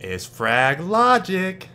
is Frag Logic.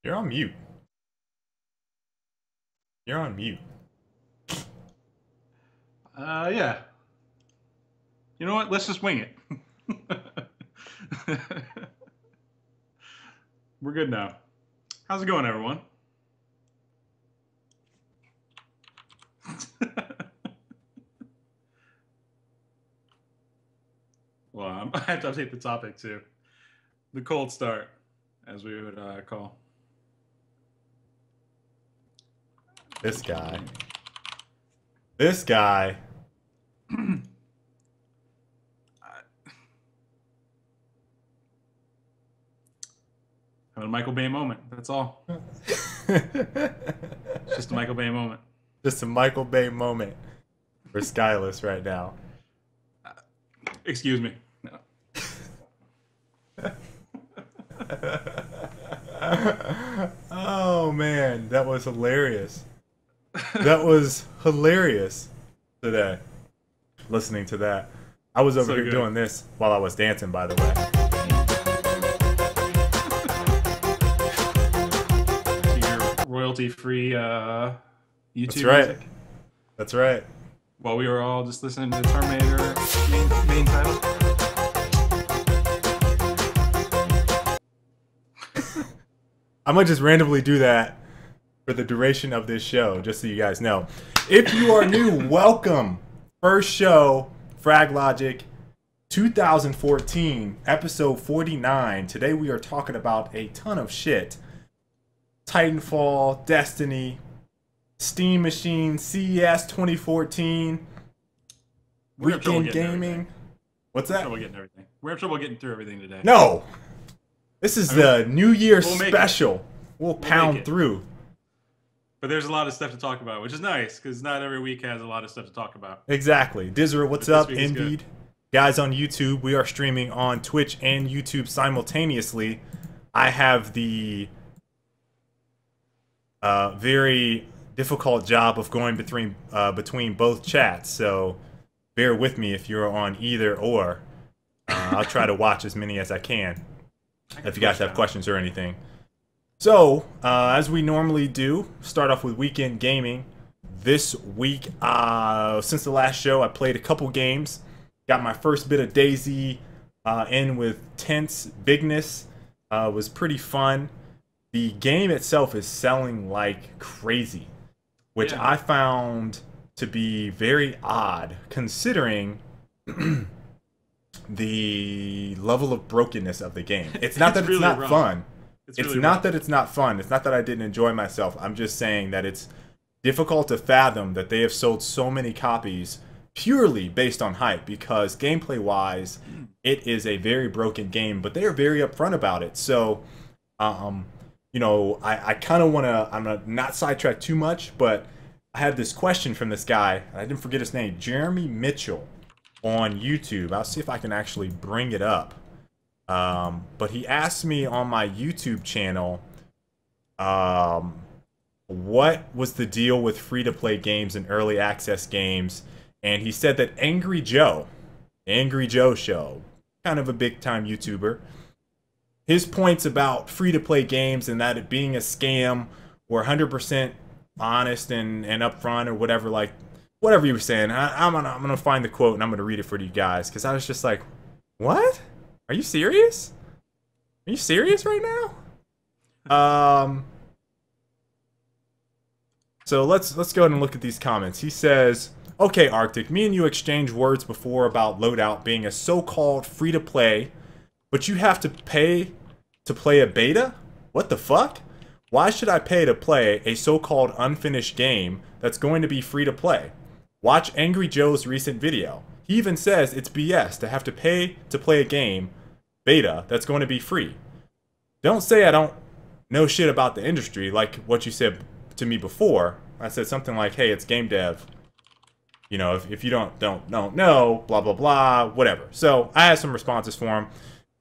You're on mute. You're on mute. Yeah. You know what? Let's just wing it. We're good now. How's it going, everyone? Well, I have to update the topic too. The cold start, as we would call. This guy. This guy. Having a Michael Bay moment. That's all. It's just a Michael Bay moment. Just a Michael Bay moment for Skyless right now. Excuse me. No. Oh man, that was hilarious. That was hilarious today. Listening to that. I was over here doing this while I was dancing, by the way. Your royalty-free YouTube That's right. music. That's right. While we were all just listening to Terminator main title. I might just randomly do that for the duration of this show, just so you guys know. If you are new, welcome. First show, Frag Logic, 2014, episode 49. Today we are talking about a ton of shit. Titanfall, Destiny, Steam Machine, CES 2014, Weekend Gaming. What's that? We're getting everything. We're having trouble getting through everything today. No! This is the New Year special. We'll pound through. But there's a lot of stuff to talk about, which is nice, because not every week has a lot of stuff to talk about. Exactly. Dizzer, what's up? Indeed. Guys on YouTube, we are streaming on Twitch and YouTube simultaneously. I have the very difficult job of going between both chats, so bear with me if you're on either or. I'll try to watch as many as I can if you guys have questions or anything. So, as we normally do, start off with weekend gaming. This week, since the last show, I played a couple games. Got my first bit of DayZ in with Tense Bigness. Was pretty fun. The game itself is selling like crazy, which I found to be very odd, considering the level of brokenness of the game. It's not that it's not fun. It's not that it's not fun. It's not that I didn't enjoy myself. I'm just saying that it's difficult to fathom that they have sold so many copies purely based on hype, because gameplay-wise, it is a very broken game, but they are very upfront about it. So, you know, I kind of want to, I'm going to not sidetrack too much, but I had this question from this guy. I didn't forget his name, Jeremy Mitchell, on YouTube. I'll see if I can actually bring it up. But he asked me on my YouTube channel, what was the deal with free-to-play games and early access games? And he said that Angry Joe Show, kind of a big-time YouTuber, his points about free-to-play games and that it being a scam were 100% honest and upfront, or whatever, like, whatever you were saying. I'm gonna find the quote and I'm gonna read it for you guys, because I was just like, what? Are you serious? Are you serious right now? So let's go ahead and look at these comments. He says, okay, Arctic, me and you exchanged words before about Loadout being a so-called free-to-play, but you have to pay to play a beta? What the fuck? Why should I pay to play a so-called unfinished game that's going to be free-to-play? Watch Angry Joe's recent video. He even says it's BS to have to pay to play a game beta that's going to be free. Don't say I don't know shit about the industry, like what you said to me before. I said something like, hey, it's game dev. You know, if you don't know, blah, blah, blah, whatever. So I had some responses for him.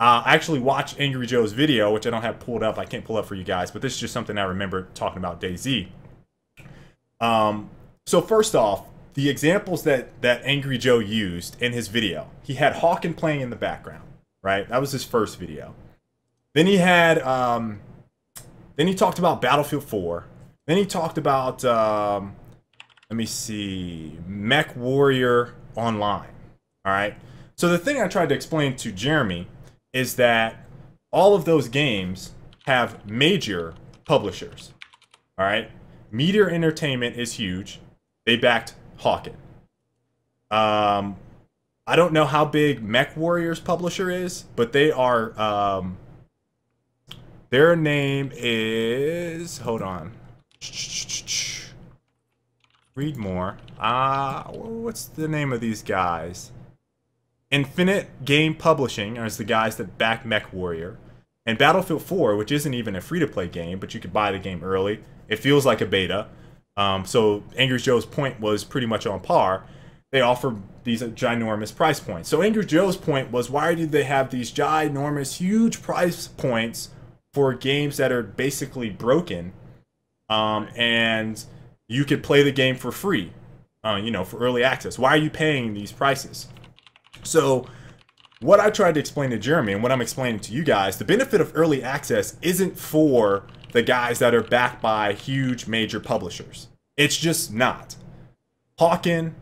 I actually watched Angry Joe's video, which I don't have pulled up. I can't pull up for you guys, but this is just something I remember talking about DayZ. So first off, the examples that Angry Joe used in his video, he had Hawken playing in the background, right? That was his first video. Then he had, then he talked about Battlefield 4. Then he talked about, let me see, Mech Warrior Online, all right? So the thing I tried to explain to Jeremy is that all of those games have major publishers, all right? Meteor Entertainment is huge. They backed Hawken. I don't know how big Mech Warrior's publisher is, but they are, their name is, hold on. Read more. What's the name of these guys? Infinite Game Publishing is the guys that back Mech Warrior. And Battlefield 4, which isn't even a free-to-play game, but you could buy the game early. It feels like a beta. So Angry Joe's point was pretty much on par. They offer these ginormous price points. So Angry Joe's point was, why do they have these ginormous, huge price points for games that are basically broken? And you could play the game for free, you know, for early access. Why are you paying these prices? So what I tried to explain to Jeremy, and what I'm explaining to you guys, the benefit of early access isn't for the guys that are backed by huge major publishers. It's just not. Hawken,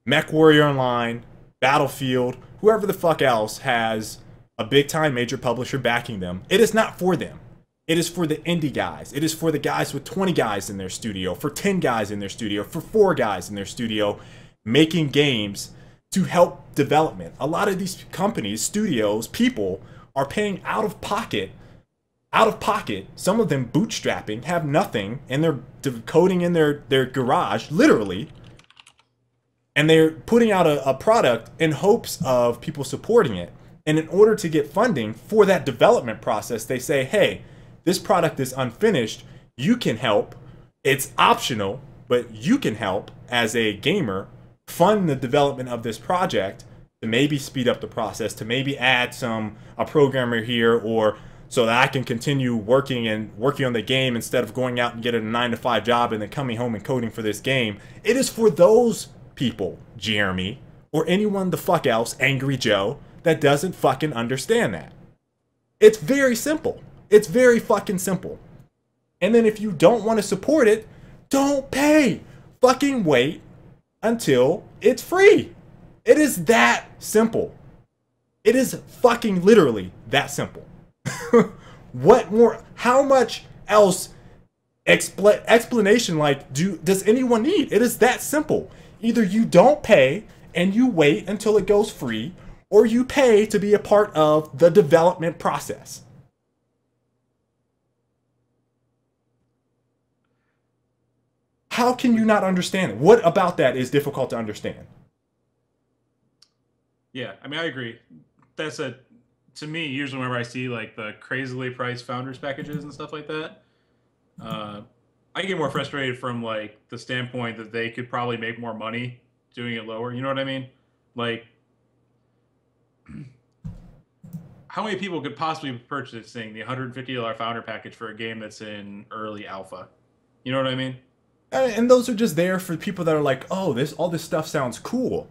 Mech Warrior Online, Battlefield, whoever the fuck else has a big time major publisher backing them, it is not for them. It is for the indie guys. It is for the guys with 20 guys in their studio, for 10 guys in their studio, for 4 guys in their studio, making games to help development. A lot of these companies, studios, people are paying out of pocket out of pocket, some of them bootstrapping, have nothing, and they're coding in their garage, literally, and they're putting out a product in hopes of people supporting it. And in order to get funding for that development process, they say, hey, this product is unfinished, you can help. It's optional, but you can help as a gamer fund the development of this project to maybe speed up the process, to maybe add a programmer here, or so that I can continue working on the game instead of going out and getting a 9-to-5 job and then coming home and coding for this game. It is for those people, Jeremy, or anyone the fuck else, Angry Joe, that doesn't fucking understand that. It's very simple. It's very fucking simple. And then if you don't want to support it, don't pay. Fucking wait until it's free. It is that simple. It is fucking literally that simple. What more? How much else explanation does anyone need? It is that simple. Either you don't pay and you wait until it goes free, or you pay to be a part of the development process. How can you not understand it? What about that is difficult to understand? Yeah, I mean, I agree. To me, usually whenever I see like the crazily priced founders packages and stuff like that, I get more frustrated from like the standpoint that they could probably make more money doing it lower. You know what I mean? Like, how many people could possibly be purchasing the $150 founder package for a game that's in early alpha? You know what I mean? And those are just there for people that are like, oh, all this stuff sounds cool.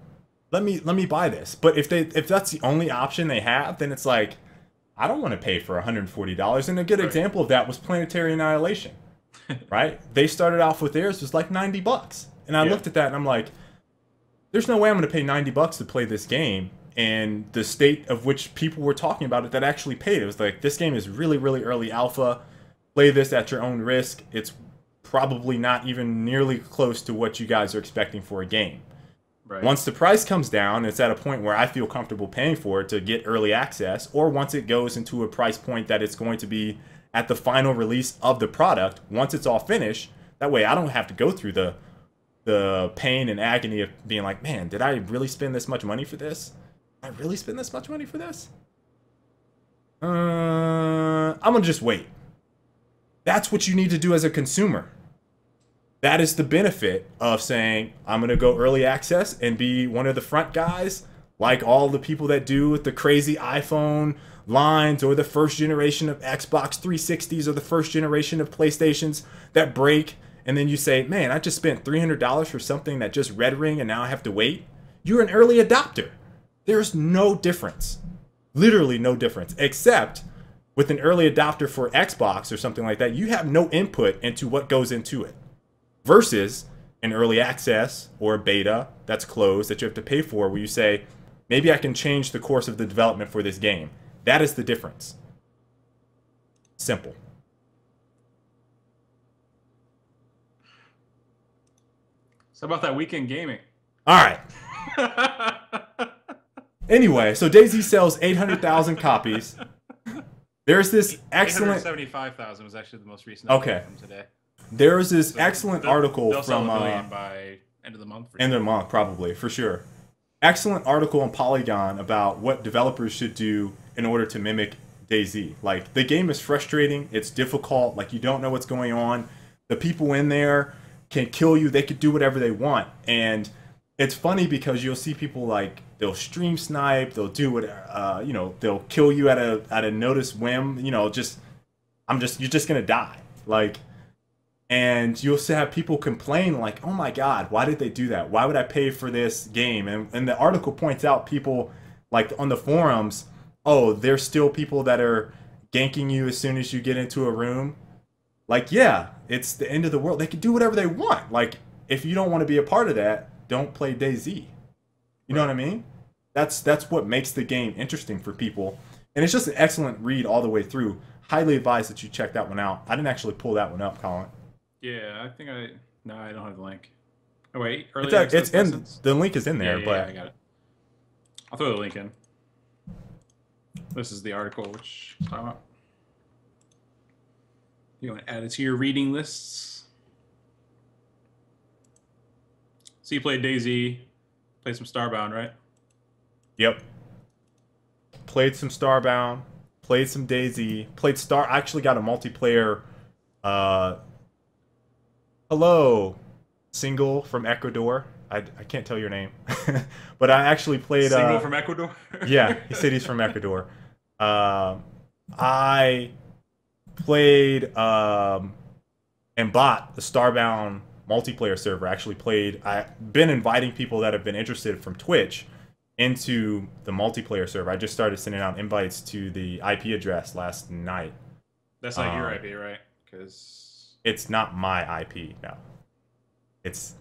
Let me buy this. But if that's the only option they have, then it's like, I don't want to pay for $140. And a good example of that was Planetary Annihilation, right? They started off with theirs was like $90, and I looked at that and I'm like, there's no way I'm going to pay $90 to play this game. And the state of which people were talking about it that actually paid, it was like, this game is really, really early alpha. Play this at your own risk. It's probably not even nearly close to what you guys are expecting for a game. Right. Once the price comes down, it's at a point where I feel comfortable paying for it to get early access, or once it goes into a price point that it's going to be at the final release of the product, once it's all finished, that way I don't have to go through the pain and agony of being like, man, did I really spend this much money for this? Did I really spend this much money for this? I'm going to just wait. That's what you need to do as a consumer. That is the benefit of saying, I'm going to go early access and be one of the front guys, like all the people that do with the crazy iPhone lines, or the first generation of Xbox 360s, or the first generation of PlayStations that break. And then you say, man, I just spent $300 for something that just red ring and now I have to wait. You're an early adopter. There's no difference. Literally no difference, except with an early adopter for Xbox or something like that, you have no input into what goes into it. Versus an early access or a beta that's closed that you have to pay for, where you say, maybe I can change the course of the development for this game. That is the difference. Simple. So about that weekend gaming? All right. Anyway, so DayZ sells 800,000 copies. There's this excellent... 875,000 was actually the most recent update from today. There is this excellent article they'll from... sell $1 billion by end of the month. End of the month, probably, for sure. Excellent article on Polygon about what developers should do in order to mimic DayZ. Like, the game is frustrating. It's difficult. Like, you don't know what's going on. The people in there can kill you. They could do whatever they want. And it's funny because you'll see people like, they'll stream snipe, they'll do what, you know, they'll kill you at a notice whim, you know, you're just gonna die. Like, and you'll have people complain like, oh my God, why did they do that? Why would I pay for this game? And the article points out people like on the forums, oh, there's still people that are ganking you as soon as you get into a room. Like, yeah, it's the end of the world. They can do whatever they want. Like, if you don't want to be a part of that, don't play DayZ. You know what I mean? That's what makes the game interesting for people. And it's just an excellent read all the way through. Highly advise that you check that one out. I didn't actually pull that one up, Colin. Yeah, I think no, I don't have the link. Oh wait, it's in the link is in there, yeah, but I got it. I'll throw the link in. This is the article which I'm talking about. You want to add it to your reading lists. So you played DayZ, played some Starbound, right? Yep. Played some Starbound, played some DayZ, played Star. I actually got a multiplayer. Hello, single from Ecuador. I can't tell your name, but I actually played. Single from Ecuador. Yeah, he said he's from Ecuador. I played and bought the Starbound multiplayer server. I actually played. I've been inviting people that have been interested from Twitch into the multiplayer server. I just started sending out invites to the IP address last night. That's not your IP, right? Because it's not my IP. No, it's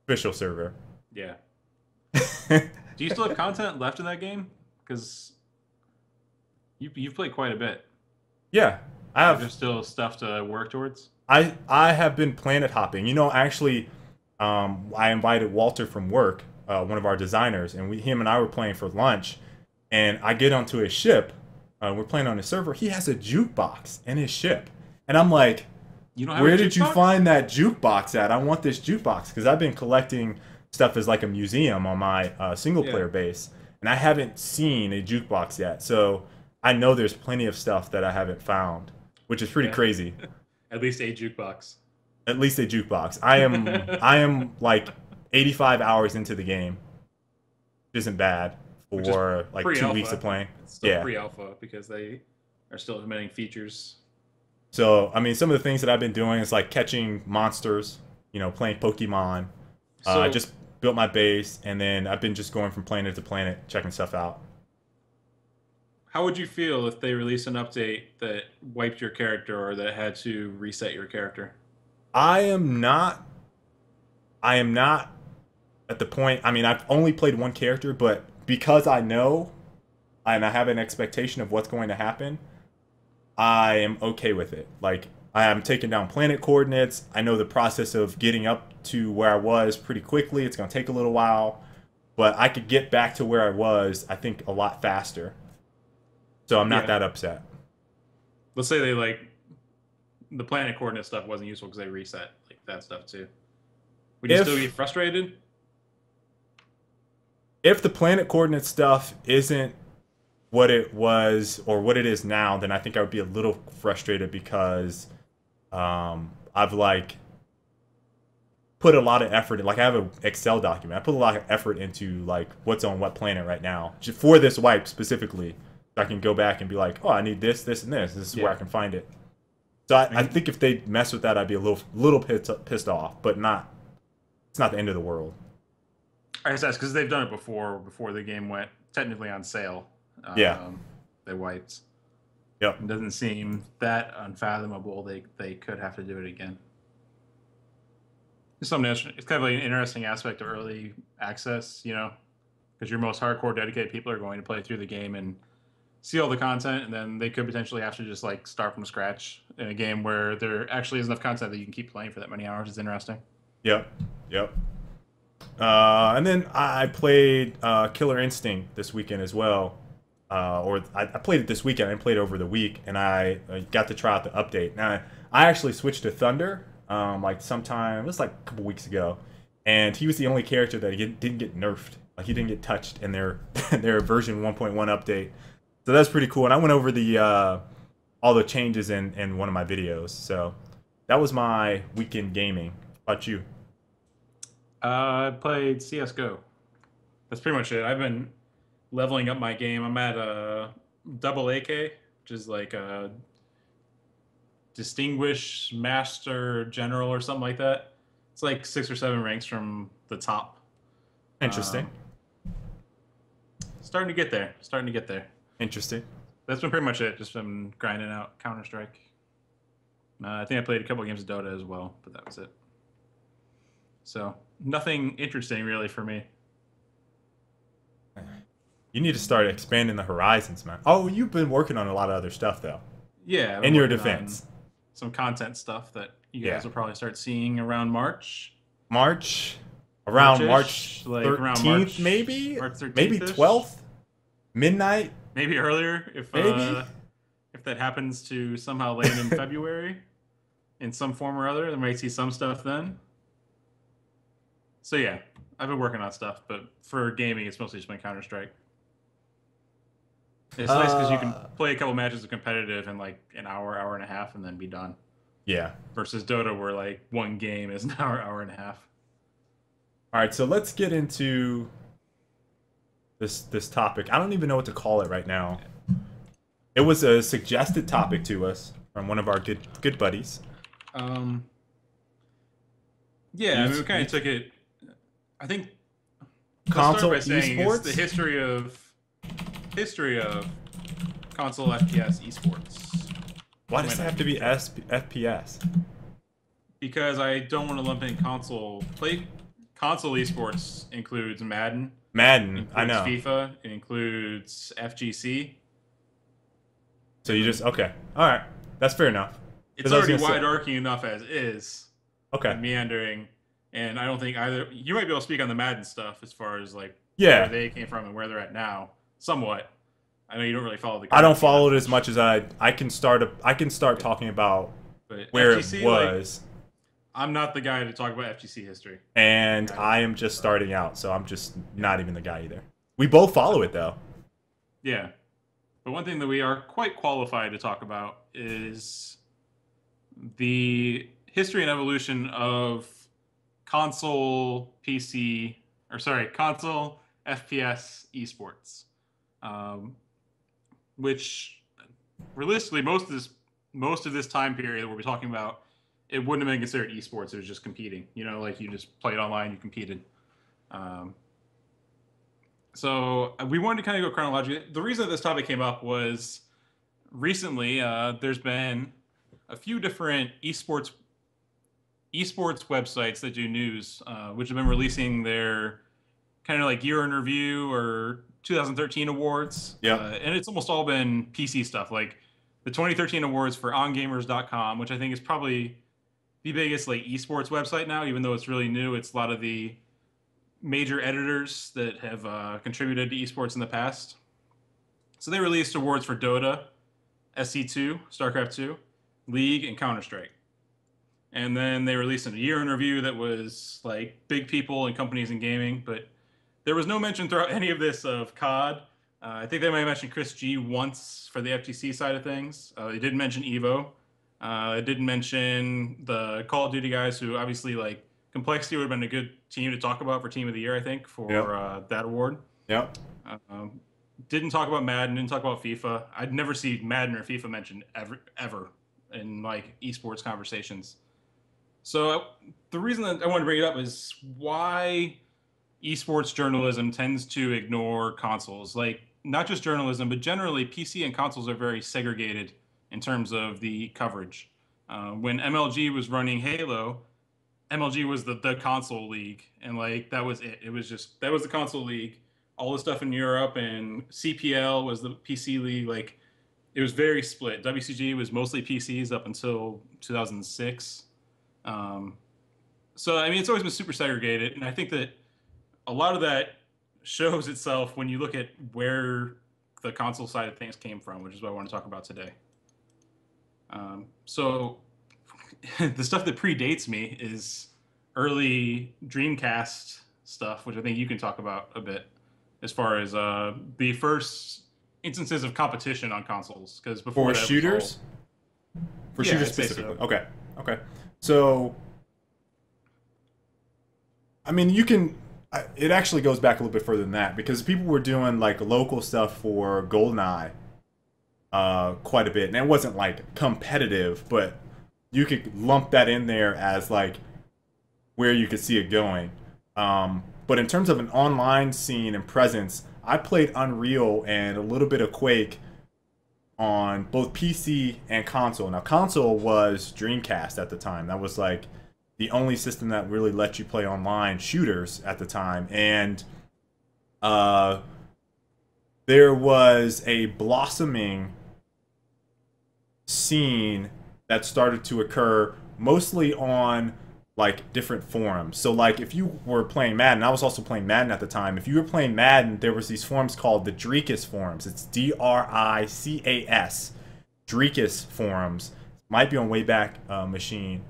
official server. Yeah. Do you still have content left in that game? Because you've played quite a bit. Yeah, I have. There's still stuff to work towards. I have been planet hopping. You know, actually, I invited Walter from work, one of our designers, and him and I were playing for lunch. And I get onto his ship. We're playing on his server. He has a jukebox in his ship, and I'm like, where did you find that jukebox at? I want this jukebox because I've been collecting stuff as like a museum on my single player base, and I haven't seen a jukebox yet. So I know there's plenty of stuff that I haven't found, which is pretty crazy. At least a jukebox. At least a jukebox. I am like 85 hours into the game, which isn't bad for like 2 weeks of playing. It's still pre-alpha because they are still implementing features. So, I mean, some of the things that I've been doing is like catching monsters, you know, playing Pokemon. I just built my base, and then I've been just going from planet to planet, checking stuff out. How would you feel if they released an update that wiped your character or that had to reset your character? I am not at the point. I mean, I've only played one character, but because I know and I have an expectation of what's going to happen, I am okay with it. Like, I am taking down planet coordinates. I know the process of getting up to where I was pretty quickly. It's going to take a little while, but I could get back to where I was, I think, a lot faster. So I'm not that upset. Let's say they the planet coordinate stuff wasn't useful because they reset like that stuff too. Would you still be frustrated? If the planet coordinate stuff isn't what it was or what it is now, then I think I would be a little frustrated because I've like put a lot of effort in. Like, I have an Excel document. I put a lot of effort into like what's on what planet right now for this wipe specifically. I can go back and be like, oh, I need this, this, and this. This is where I can find it. So I think if they mess with that, I'd be a little pissed off, but not. It's not the end of the world. I guess that's because they've done it before the game went technically on sale. They wiped. Yep. It doesn't seem that unfathomable. They could have to do it again. It's kind of like an interesting aspect of early access, you know, because your most hardcore dedicated people are going to play through the game and see all the content, and then they could potentially have to just like start from scratch in a game where there actually is enough content that you can keep playing for that many hours. It's interesting. Yep. And then I played Killer Instinct this weekend as well. I played it this weekend. I didn't play it over the week, and I got to try out the update. Now, I actually switched to Thunder like sometime, it was like a couple weeks ago, and he was the only character that didn't get nerfed. Like, he didn't get touched in their version 1.1 update. So that's pretty cool. And I went over the all the changes in one of my videos. So that was my weekend gaming. How about you? I played CSGO. That's pretty much it. I've been leveling up my game. I'm at a double AK, which is like a distinguished master general or something like that. It's like 6 or 7 ranks from the top. Interesting. Starting to get there. Interesting. That's been pretty much it. Just been grinding out Counter-Strike. I think I played a couple of games of Dota as well, but that was it. So nothing interesting really for me. You need to start expanding the horizons, man. Oh, you've been working on a lot of other stuff, though. Yeah. In your defense. Some content stuff that you guys will probably start seeing around March. Around March 13th, like around March, maybe? March 13th-ish? Maybe 12th? Midnight? Maybe earlier, if that happens to somehow land in February. in some form or other. There might see some stuff then. So yeah, I've been working on stuff, but for gaming, it's mostly just been Counter-Strike. It's nice because you can play a couple matches of competitive in like an hour, hour and a half, and then be done. Yeah. Versus Dota, where like one game is an hour, hour and a half. All right, so let's get into this topic. I don't even know what to call it right now. It was a suggested topic to us from one of our good buddies. Yeah, I mean, we kind of took it. I think console by saying esports. It's the history of console FPS esports. Why does it have to be FPS? Because I don't want to lump in console esports includes Madden. I know. FIFA. It includes FGC. So you just okay. All right, that's fair enough. It's already wide-arcing enough as is. Okay. And meandering, and I don't think either. You might be able to speak on the Madden stuff as far as like where they came from and where they're at now. Somewhat. I know you don't really follow the. I don't follow it as much as I can start talking about where FGC, it was. Like, I'm not the guy to talk about FGC history. And I am just starting out, so I'm just not even the guy either. We both follow it though. Yeah. But one thing that we are quite qualified to talk about is the history and evolution of console FPS esports, which realistically most of this time period that we'll be talking about, it wouldn't have been considered esports. It was just competing. You know, like you just played online, you competed. So we wanted to kind of go chronologically. The reason that this topic came up was recently there's been a few different esports websites that do news, which have been releasing their kind of like year in review or 2013 awards. Yeah. And it's almost all been PC stuff, like the 2013 awards for ongamers.com, which I think is probably the biggest like esports website now, even though it's really new. It's a lot of the major editors that have contributed to esports in the past. So they released awards for Dota, SC2, StarCraft 2, League, and Counter-Strike. And then they released a year in review that was like big people and companies in gaming, but there was no mention throughout any of this of COD. I think they might have mentioned Chris G once for the FGC side of things. They didn't mention EVO. They didn't mention the Call of Duty guys, who obviously like Complexity would have been a good team to talk about for Team of the Year, I think, for that award. Yep. Didn't talk about Madden, didn't talk about FIFA. I'd never see Madden or FIFA mentioned ever in like esports conversations. So the reason that I wanted to bring it up is why esports journalism tends to ignore consoles. Like, not just journalism, but generally PC and consoles are very segregated in terms of the coverage. When MLG was running Halo, MLG was the console league, and like that was it. It was just that was the console league. All the stuff in Europe, and CPL was the PC league. Like, it was very split. WCG was mostly PCs up until 2006. So I mean, it's always been super segregated, and I think that a lot of that shows itself when you look at where the console side of things came from, which is what I want to talk about today. So the stuff that predates me is early Dreamcast stuff, which I think you can talk about a bit, as far as the first instances of competition on consoles. Because before for that shooters, for Yeah, shooters I'd say specifically. so. Okay. So, I mean, you can. It actually goes back a little bit further than that, because people were doing like local stuff for GoldenEye quite a bit, and it wasn't like competitive, but you could lump that in there as like where you could see it going. But in terms of an online scene and presence, I played Unreal and a little bit of Quake on both PC and console. Now, console was Dreamcast at the time. That was like the only system that really let you play online shooters at the time. And there was a blossoming scene that started to occur mostly on like different forums. So like if you were playing Madden, I was also playing Madden at the time. If you were playing Madden, there was these forums called the Dricus forums. It's DRICAS, Dricus forums. Might be on Wayback Machine.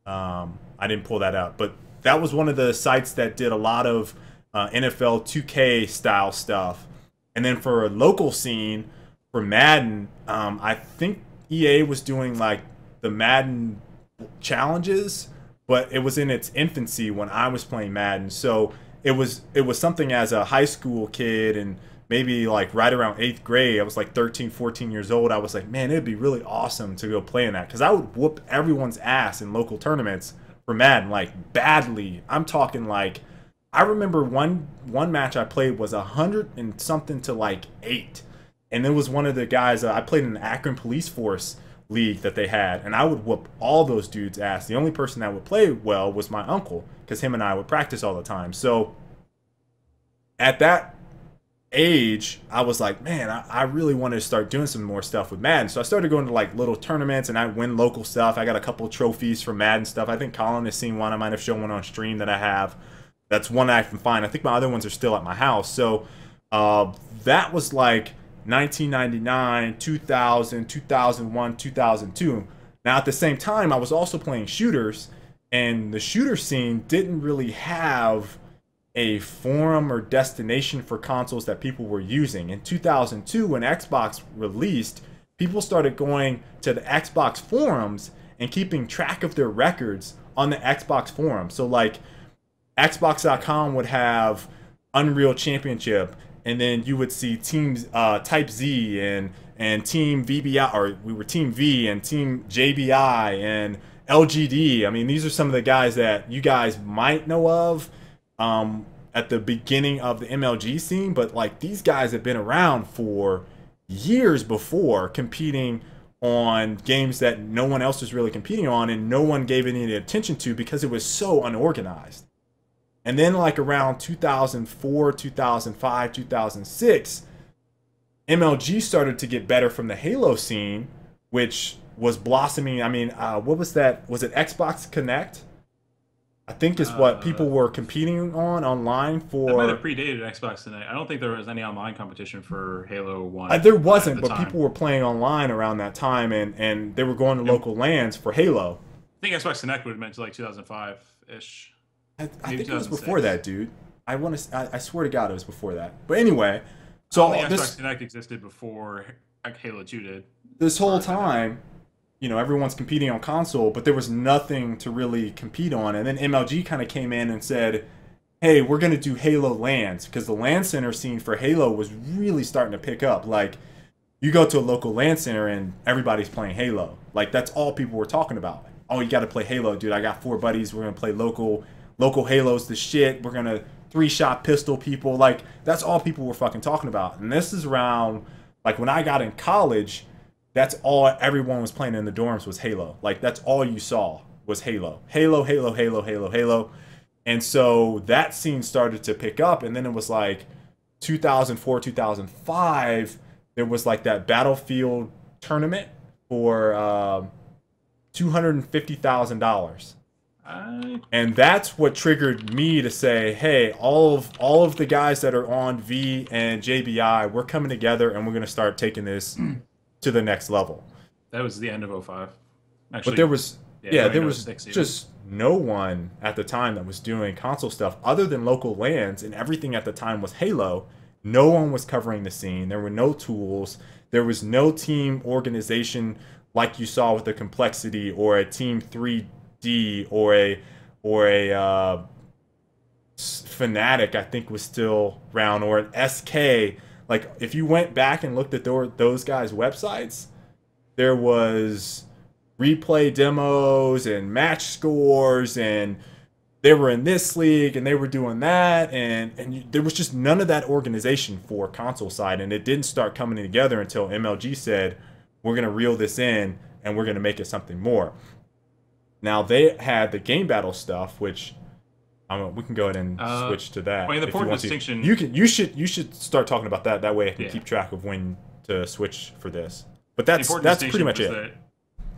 I didn't pull that up, but that was one of the sites that did a lot of NFL 2K style stuff. And then for a local scene, for Madden, I think EA was doing like the Madden challenges, but it was in its infancy when I was playing Madden. So it was something as a high school kid and maybe like right around 8th grade. I was like 13, 14 years old. I was like, man, it'd be really awesome to go play in that because I would whoop everyone's ass in local tournaments for Madden, like badly. I'm talking like I remember one match I played was 100 and something to like 8. And it was one of the guys I played in the Akron Police Force league that they had, and I would whoop all those dudes' ass. The only person that would play well was my uncle, because him and I would practice all the time. So at that age, I was like, man, I really wanted to start doing some more stuff with Madden. So I started going to like little tournaments, and I win local stuff. I got a couple trophies for Madden stuff. I think Colin has seen one. I might have shown one on stream that I have. That's one I can find. I think my other ones are still at my house. So that was like 1999, 2000, 2001, 2002. Now at the same time, I was also playing shooters, and the shooter scene didn't really have a forum or destination for consoles that people were using. In 2002, when Xbox released, people started going to the Xbox forums and keeping track of their records on the Xbox forum. So like Xbox.com would have Unreal Championship, and then you would see teams Type Z and Team VBI, or we were Team V and Team JBI and LGD. I mean, these are some of the guys that you guys might know of at the beginning of the MLG scene, but like these guys have been around for years before, competing on games that no one else was really competing on, and no one gave any attention to because it was so unorganized. And then like around 2004, 2005, 2006, MLG started to get better from the Halo scene, which was blossoming. I mean, what was that? Was it Xbox Connect? I think is what people were competing on online for. That might have predated Xbox Connect. I don't think there was any online competition for Halo 1. There wasn't, but time. people were playing online around that time, and they were going to local LANs for Halo. I think Xbox Connect would have meant to like 2005-ish. I think it was before that, dude. I swear to God, it was before that. But anyway, so Xbox Connect existed before Halo 2 did. This whole time, you know, everyone's competing on console, but there was nothing to really compete on. And then MLG kind of came in and said, hey, we're going to do Halo LANs, because the LAN center scene for Halo was really starting to pick up. Like, you go to a local LAN center and everybody's playing Halo. Like, that's all people were talking about. Oh, you got to play Halo, dude. I got 4 buddies. We're going to play local Halo's the shit. We're going to 3-shot pistol people. Like, that's all people were fucking talking about. And this is around, like, when I got in college, that's all everyone was playing in the dorms was Halo. Like, that's all you saw was Halo. Halo, Halo, Halo, Halo, Halo. And so that scene started to pick up, and then it was like 2004, 2005, there was like that Battlefield tournament for $250,000. And that's what triggered me to say, hey, all of the guys that are on V and JBI, we're coming together and we're going to start taking this to the next level. That was the end of 05. Actually, but there was just no one at the time that was doing console stuff other than local LANs, and everything at the time was Halo. No one was covering the scene. There were no tools. There was no team organization like you saw with the Complexity or a Team 3D or a Fnatic, I think was still around, or an SK. Like, if you went back and looked at those guys' websites, there was replay demos and match scores, and they were in this league and they were doing that, and there was just none of that organization for console side, and it didn't start coming together until MLG said, we're going to reel this in and we're going to make it something more. Now, they had the game battle stuff, which we can go ahead and switch to that. I mean, the important distinction. You should start talking about that. That way, I can keep track of when to switch for this. But that's pretty much it.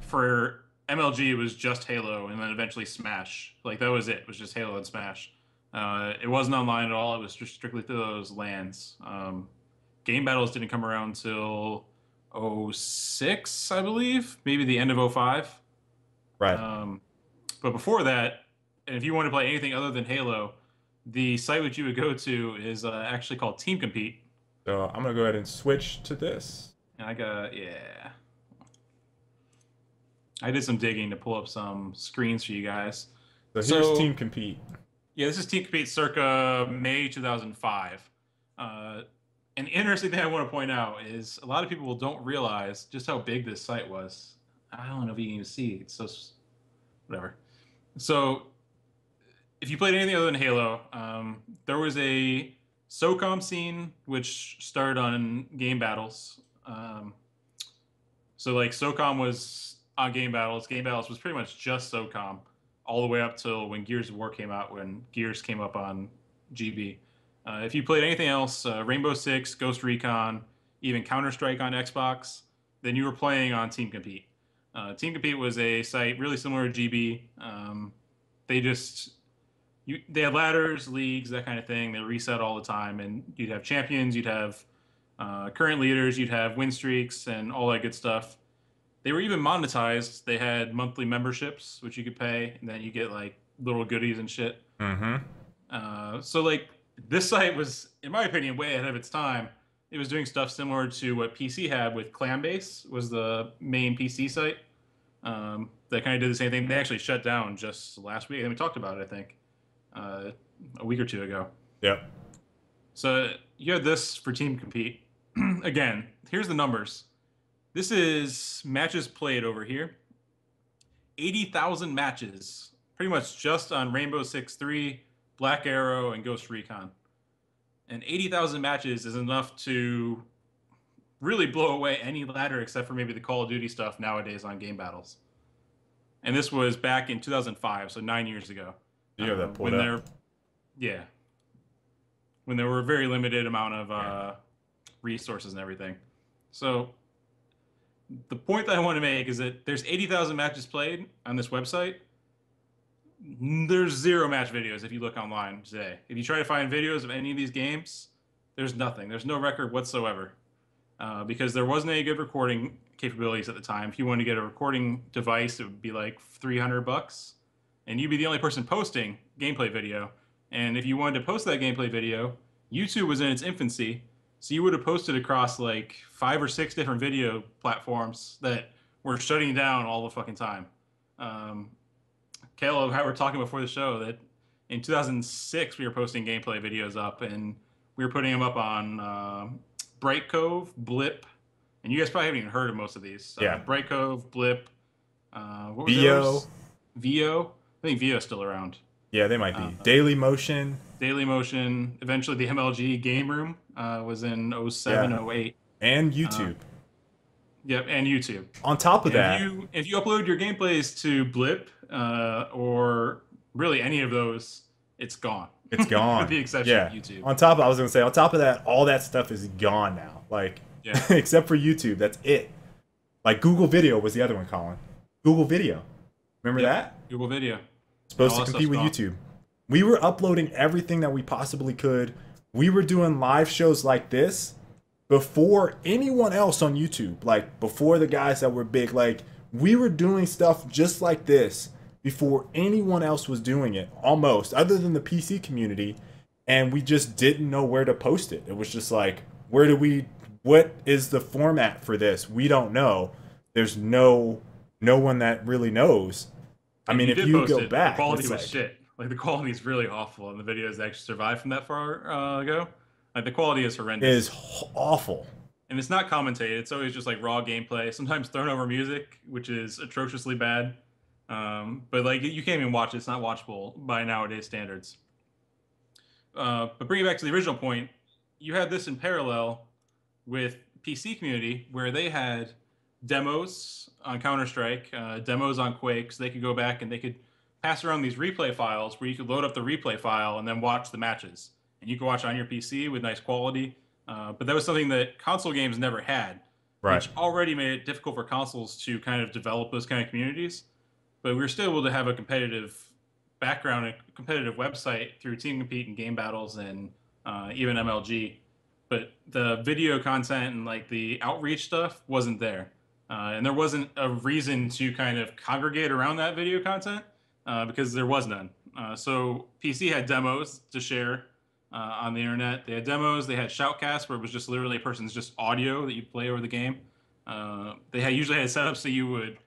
For MLG, it was just Halo, and then eventually Smash. Like, that was it. It was just Halo and Smash. It wasn't online at all. It was just strictly through those LANs. Game battles didn't come around until '06, I believe, maybe the end of '05. Right. But before that, and if you want to play anything other than Halo, the site which you would go to is actually called Team Compete. So I'm gonna go ahead and switch to this. And I got, yeah. I did some digging to pull up some screens for you guys. So here's So, Team Compete. yeah, this is Team Compete circa May 2005. Uh, an interesting thing I want to point out is a lot of people don't realize just how big this site was. I don't know if you can even see. It's so whatever. So, if you played anything other than Halo, there was a SOCOM scene which started on Game Battles. So like SOCOM was on Game Battles. Game Battles was pretty much just SOCOM all the way up till when Gears of War came out, when Gears came up on GB. If you played anything else, Rainbow Six, Ghost Recon, even Counter Strike on Xbox, then you were playing on Team Compete. Team Compete was a site really similar to GB. They just they had ladders, leagues, that kind of thing. They reset all the time, and you'd have champions, you'd have current leaders, you'd have win streaks, and all that good stuff. They were even monetized. They had monthly memberships, which you could pay, and then you get like little goodies and shit. Mm-hmm. So like this site was, in my opinion, way ahead of its time. It was doing stuff similar to what PC had with Clanbase, was the main PC site. That kind of did the same thing. They actually shut down just last week, and we talked about it, I think, a week or two ago. Yep. So you had this for Team Compete. Again, here's the numbers. This is matches played over here. 80,000 matches, pretty much just on Rainbow Six 3, Black Arrow, and Ghost Recon. And 80,000 matches is enough to really blow away any ladder except for maybe the Call of Duty stuff nowadays on Game Battles. And this was back in 2005, so 9 years ago. You have that pulled when up. Yeah. When there were a very limited amount of resources and everything. So the point that I want to make is that there's 80,000 matches played on this website. There's zero match videos if you look online today. If you try to find videos of any of these games, there's nothing. There's no record whatsoever. Because there wasn't any good recording capabilities at the time. If you wanted to get a recording device, it would be like $300, and you'd be the only person posting gameplay video. And if you wanted to post that gameplay video, YouTube was in its infancy, so you would have posted across like 5 or 6 different video platforms that were shutting down all the fucking time. Caleb, how we were talking before the show that in 2006 we were posting gameplay videos up, and we were putting them up on Bright Cove, Blip, and you guys probably haven't even heard of most of these. Yeah. Bright Cove, Blip, what was VO. those? VO. I think VO's still around. Yeah, they might be. Daily Motion. Daily Motion. Eventually, the MLG Game Room was in 07, Yeah. 08. And YouTube. Yep, and YouTube. On top of that, If you upload your gameplays to Blip or really any of those, it's gone. it's gone. With the exception of YouTube. On top of that, all that stuff is gone now. Like, Yeah. except for YouTube, that's it. Like Google Video was the other one, Colin. Google Video. Remember that? Google Video. Supposed All to that compete with stuff's YouTube. We were uploading everything that we possibly could. We were doing live shows like this before anyone else on YouTube. Like, before the guys that were big. Like, we were doing stuff just like this before anyone else was doing it, almost, other than the PC community. And we just didn't know where to post it. It was just like, what is the format for this? We don't know. There's no one that really knows. I mean, if you go back, the quality was like, shit. Like, the quality is really awful, and the videos that actually survived from that far ago, like, the quality is horrendous. awful. And it's not commentated. It's always just like raw gameplay. Sometimes thrown over music, which is atrociously bad. But like, you can't even watch it. It's not watchable by nowadays standards. But bringing it back to the original point, you had this in parallel with PC community, where they had demos on Counter-Strike, demos on Quake, so they could go back and they could pass around these replay files where you could load up the replay file and then watch the matches. And you could watch on your PC with nice quality. But that was something that console games never had, Right. which already made it difficult for consoles to kind of develop those kind of communities. But we were still able to have a competitive background, a competitive website through Team Compete and Game Battles and even MLG. but the video content and like the outreach stuff wasn't there. And there wasn't a reason to kind of congregate around that video content because there was none. So PC had demos to share on the internet. They had demos. They had shoutcasts where it was just literally a person's just audio that you play over the game. They usually had setups so you would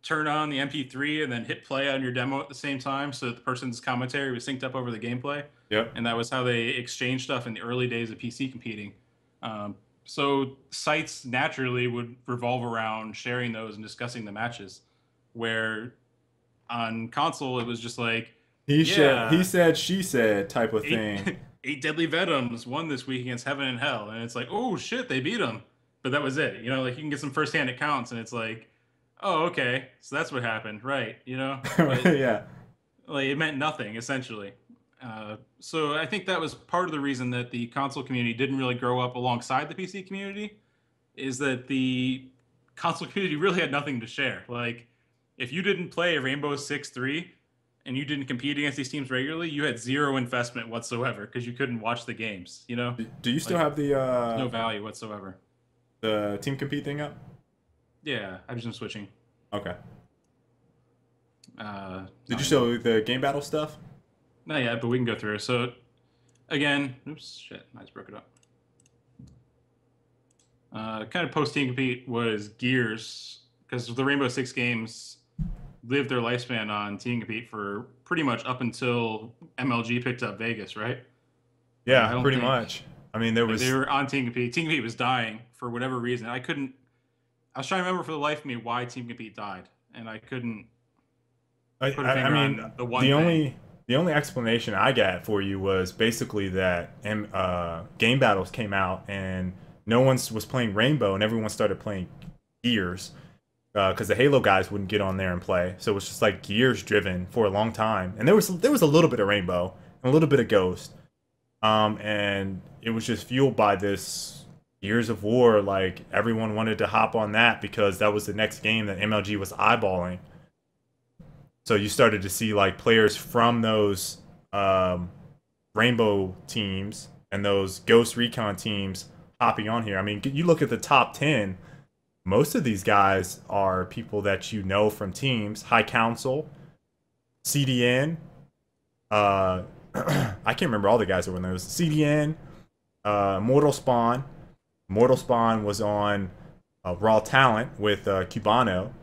turn on the MP3 and then hit play on your demo at the same time, so that the person's commentary was synced up over the gameplay. Yep. And that was how they exchanged stuff in the early days of PC competing. So sites naturally would revolve around sharing those and discussing the matches, where on console it was just like he said, she said type of thing. 8 Deadly Venoms won this week against Heaven and Hell, and it's like, oh shit, they beat them, but that was it. You know, like you can get some firsthand accounts, and it's like, oh okay, so that's what happened, right? You know, Yeah. like it meant nothing essentially. So I think that was part of the reason that the console community didn't really grow up alongside the PC community, is that the console community really had nothing to share. Like, if you didn't play Rainbow Six 3 and you didn't compete against these teams regularly, you had zero investment whatsoever because you couldn't watch the games, you know? Do you still have the no value whatsoever. The team compete thing up? Yeah, I've just been switching. Okay. Did you show the game battle stuff? Not yet, but we can go through. So, again, oops, shit, I just broke it up. Kind of post-team compete was Gears, because the Rainbow Six games lived their lifespan on team compete for pretty much up until MLG picked up Vegas, right? Yeah, pretty much. I mean, they were on team compete. Team compete was dying for whatever reason. I was trying to remember for the life of me why team compete died, and I couldn't. I mean, the only explanation I got for you was basically that game battles came out and no one was playing Rainbow and everyone started playing Gears because the Halo guys wouldn't get on there and play. So it was just like Gears driven for a long time. And there was a little bit of Rainbow and a little bit of Ghost. And it was just fueled by this Gears of War. Like everyone wanted to hop on that because that was the next game that MLG was eyeballing. So you started to see like players from those Rainbow teams and those Ghost Recon teams hopping on here. I mean, you look at the top 10, most of these guys are people that you know from teams. High Council, CDN, I can't remember all the guys that were in those. CDN, Mortal Spawn. Mortal Spawn was on Raw Talent with Cubano.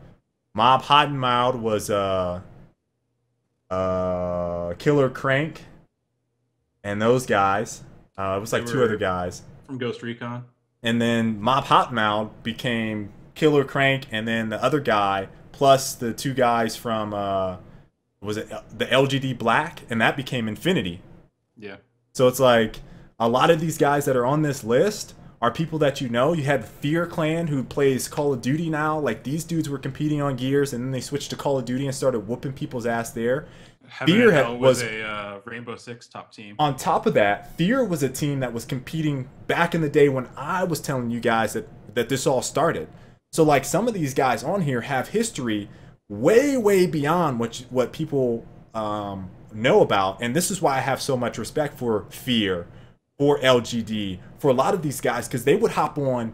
Mob Hot and Mild was Killer Crank and those guys. It was like two other guys from Ghost Recon. And then Mob Hot and Mild became Killer Crank, and then the other guy plus the two guys from was it the LGD Black, and that became Infinity. Yeah. So it's like a lot of these guys that are on this list are people that you know. You had Fear Clan, who plays Call of Duty now. Like, these dudes were competing on Gears, and then they switched to Call of Duty and started whooping people's ass there. Fear was a Rainbow Six top team. On top of that, Fear was a team that was competing back in the day when I was telling you guys that this all started. So, like, some of these guys on here have history way, way beyond what people know about. And this is why I have so much respect for Fear, for LGD, for a lot of these guys, because they would hop on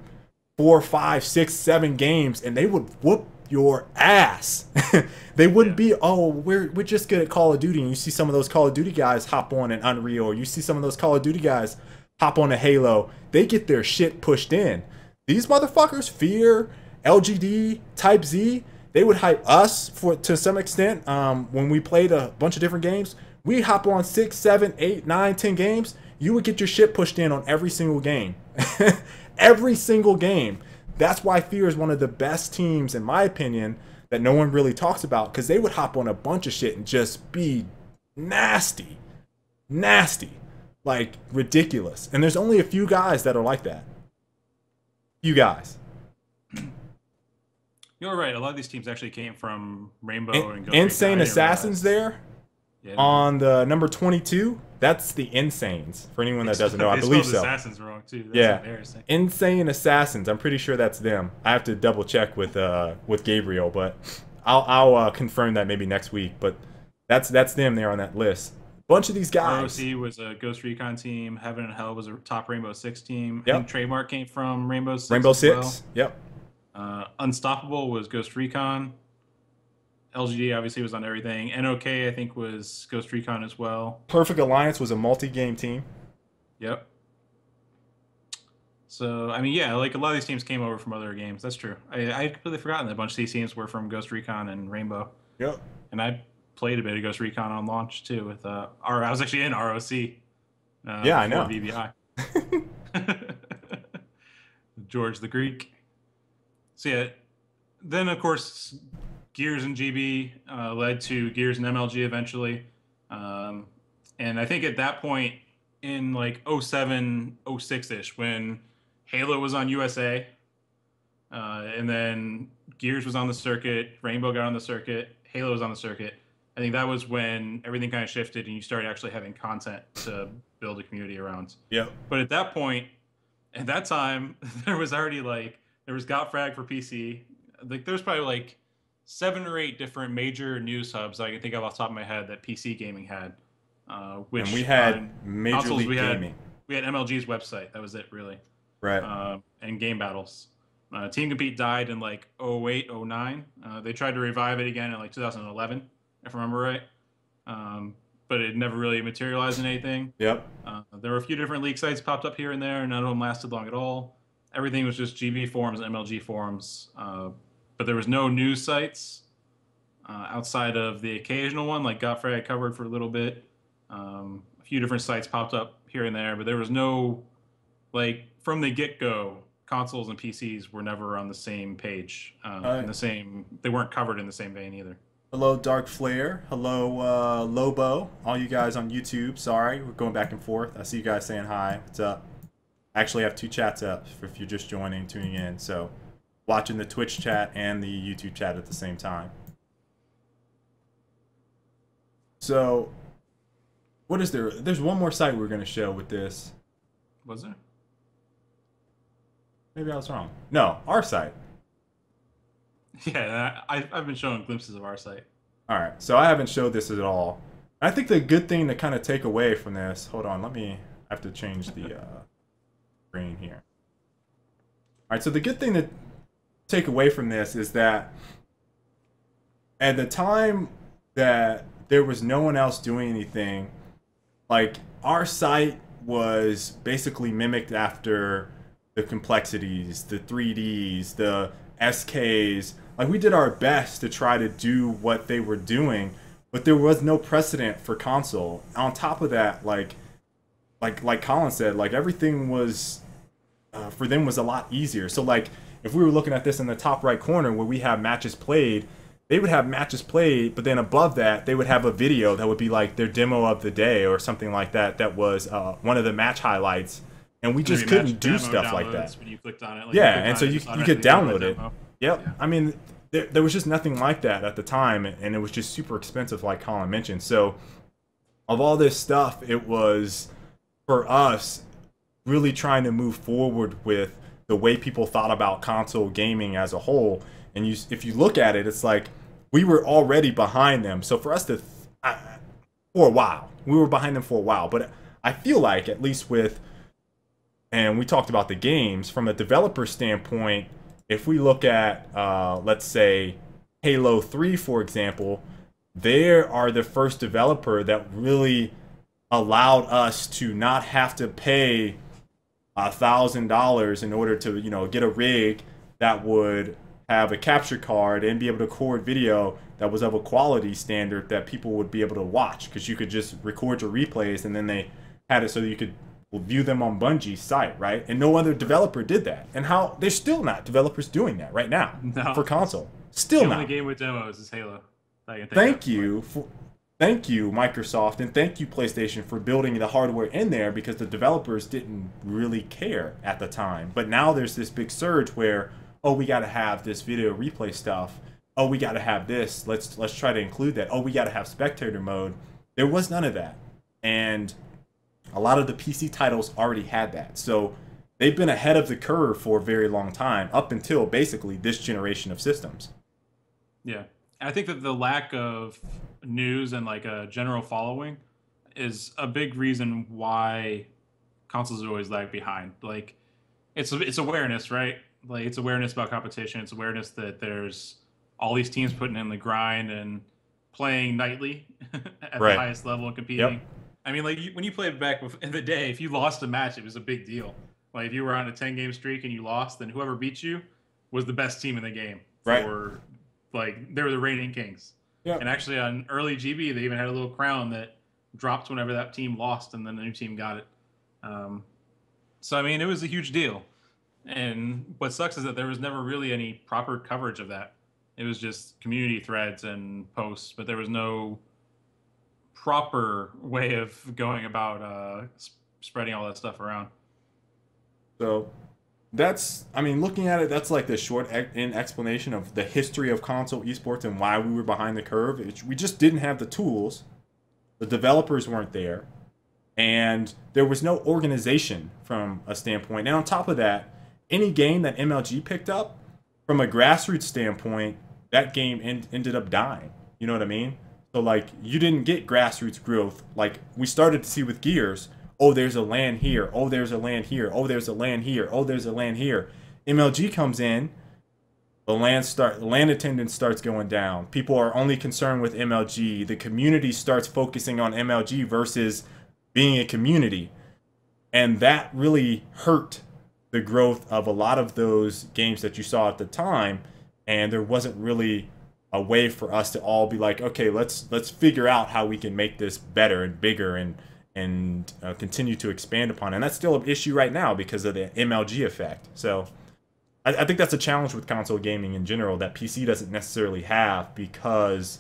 4, 5, 6, 7 games and they would whoop your ass. They wouldn't be, oh, we're just good at Call of Duty. And you see some of those Call of Duty guys hop on an Unreal, or you see some of those Call of Duty guys hop on a Halo. They get their shit pushed in. These motherfuckers, Fear, LGD, Type Z, they would hype us to some extent. When we played a bunch of different games, we hop on 6, 7, 8, 9, 10 games. You would get your shit pushed in on every single game. Every single game. That's why Fear is one of the best teams, in my opinion, that no one really talks about, because they would hop on a bunch of shit and just be nasty. Nasty. Like, ridiculous. And there's only a few guys that are like that. Few guys. You're right. A lot of these teams actually came from Rainbow and Ghost Insane Recon. Assassins there. Yeah, on the number 22, that's the Insanes. For anyone that doesn't know, I believe so. Assassins wrong too. That's yeah, embarrassing. Insane Assassins. I'm pretty sure that's them. I have to double check with Gabriel, but I'll confirm that maybe next week. But that's them there on that list. Bunch of these guys. ROC was a Ghost Recon team. Heaven and Hell was a top Rainbow Six team. I Yep. think Trademark came from Rainbow Six. Rainbow as Six. Well. Yep. Unstoppable was Ghost Recon. LGD obviously was on everything. NOK I think was Ghost Recon as well. Perfect Alliance was a multi-game team. Yep. So I mean, yeah, like a lot of these teams came over from other games. That's true. I completely forgotten that a bunch of these teams were from Ghost Recon and Rainbow. Yep. And I played a bit of Ghost Recon on launch too with I was actually in ROC. Yeah, I know. VBI. George the Greek. So yeah, then of course Gears and GB led to Gears and MLG eventually. And I think at that point in like 07, 06-ish, when Halo was on USA, and then Gears was on the circuit, Rainbow got on the circuit, Halo was on the circuit. I think that was when everything kind of shifted and you started actually having content to build a community around. Yeah. But at that point, at that time, there was already like, there was Got Frag for PC. Like there was probably like 7 or 8 different major news hubs I can think of off the top of my head that PC gaming had. Which and we had Major consoles, League Gaming. We had MLG's website. That was it, really. Right. And Game Battles. Team Compete died in like 08, 09. They tried to revive it again in like 2011, if I remember right. But it never really materialized in anything. Yep. There were a few different league sites popped up here and there. None of them lasted long at all. Everything was just GB forums and MLG forums. But there was no news sites outside of the occasional one, like Godfrey I covered for a little bit. A few different sites popped up here and there, but there was no, like, from the get-go, consoles and PCs were never on the same page. In the same, they weren't covered in the same vein either. Hello, Dark Flare. Hello, Lobo. All you guys on YouTube. Sorry, we're going back and forth. I see you guys saying hi. What's up? I actually have 2 chats up if you're just joining, tuning in. So, watching the Twitch chat and the YouTube chat at the same time. So, what is there? There's one more site we're going to show with this. Was there? Maybe I was wrong. No, our site. Yeah, I've been showing glimpses of our site. All right, so I haven't showed this at all. I think the good thing to kind of take away from this, hold on, I have to change the screen here. All right, so the good thing to take away from this is that at the time that there was no one else doing anything, like our site was basically mimicked after the complexities, the 3Ds, the SKs. Like we did our best to try to do what they were doing, but there was no precedent for console. On top of that, like Colin said, like everything was for them was a lot easier. So like if we were looking at this in the top right corner where we have matches played, they would have matches played, but then above that they would have a video that would be like their demo of the day or something like that. That was one of the match highlights, and we just couldn't do stuff like that. When you clicked on it, like yeah, and so you could download it. Yep. Yeah. I mean, there was just nothing like that at the time, and it was just super expensive, like Colin mentioned. So, of all this stuff, it was, for us, really trying to move forward with the way people thought about console gaming as a whole. And if you look at it, it's like we were already behind them. So for us to, for a while, we were behind them for a while. But I feel like, at least with, and we talked about the games, from a developer standpoint, if we look at, let's say, Halo 3, for example, they are the first developer that really allowed us to not have to pay $1,000 in order to, get a rig that would have a capture card and be able to record video that was of a quality standard that people would be able to watch, because you could just record your replays and then they had it so that you could view them on Bungie's site, right? And no other developer did that. And how there's still not developers doing that right now for console. Still the not. only game with demos is Halo. Thank you, Microsoft, and thank you, PlayStation, for building the hardware in there, because the developers didn't really care at the time. But now there's this big surge where, oh, we got to have this video replay stuff. Oh, we got to have this. Let's try to include that. Oh, we got to have spectator mode. There was none of that, and a lot of the PC titles already had that. So they've been ahead of the curve for a very long time, up until basically this generation of systems. Yeah. I think that the lack of news and like a general following is a big reason why consoles always lag behind. Like, it's awareness, right? Like, it's awareness about competition. It's awareness that there's all these teams putting in the grind and playing nightly at the Right. highest level and Yep. competing. I mean, like when you played back in the day, if you lost a match, it was a big deal. Like if you were on a 10-game streak and you lost, then whoever beat you was the best team in the game Right. for like they were the reigning kings. Yep. And actually on early GB, they even had a little crown that dropped whenever that team lost, and then the new team got it. So I mean, it was a huge deal. And what sucks is that there was never really any proper coverage of that. It was just community threads and posts, but there was no proper way of going about spreading all that stuff around. So that's, I mean, looking at it, that's like the short in explanation of the history of console esports and why we were behind the curve. We just didn't have the tools. The developers weren't there. And there was no organization from a standpoint. And on top of that, any game that MLG picked up, from a grassroots standpoint, that game ended up dying. You know what I mean? So, like, you didn't get grassroots growth like we started to see with Gears. Oh, there's a LAN here. Oh, there's a LAN here. Oh, there's a LAN here. Oh, there's a LAN here. MLG comes in. The LAN attendance starts going down. People are only concerned with MLG. The community starts focusing on MLG versus being a community. And that really hurt the growth of a lot of those games that you saw at the time. And there wasn't really a way for us to all be like, okay, let's figure out how we can make this better and bigger and continue to expand upon it. And that's still an issue right now because of the MLG effect. So I think that's a challenge with console gaming in general that PC doesn't necessarily have because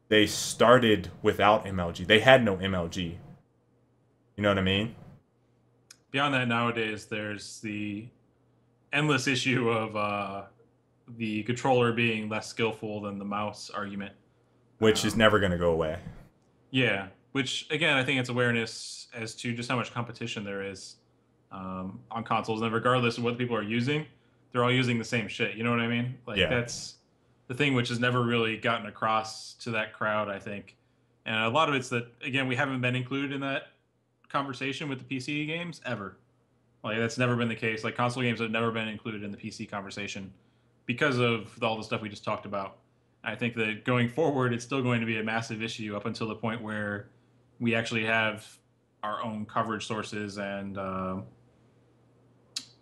they started without MLG. They had no MLG. You know what I mean? Beyond that, nowadays there's the endless issue of the controller being less skillful than the mouse argument, Which is never going to go away. Yeah, which again, I think it's awareness as to just how much competition there is on consoles, and regardless of what people are using, they're all using the same shit. You know what I mean? Like Yeah. that's the thing which has never really gotten across to that crowd, I think. And a lot of it's that again, we haven't been included in that conversation with the PC games ever. Like that's never been the case. Like console games have never been included in the PC conversation because of all the stuff we just talked about. I think that going forward, it's still going to be a massive issue up until the point where we actually have our own coverage sources and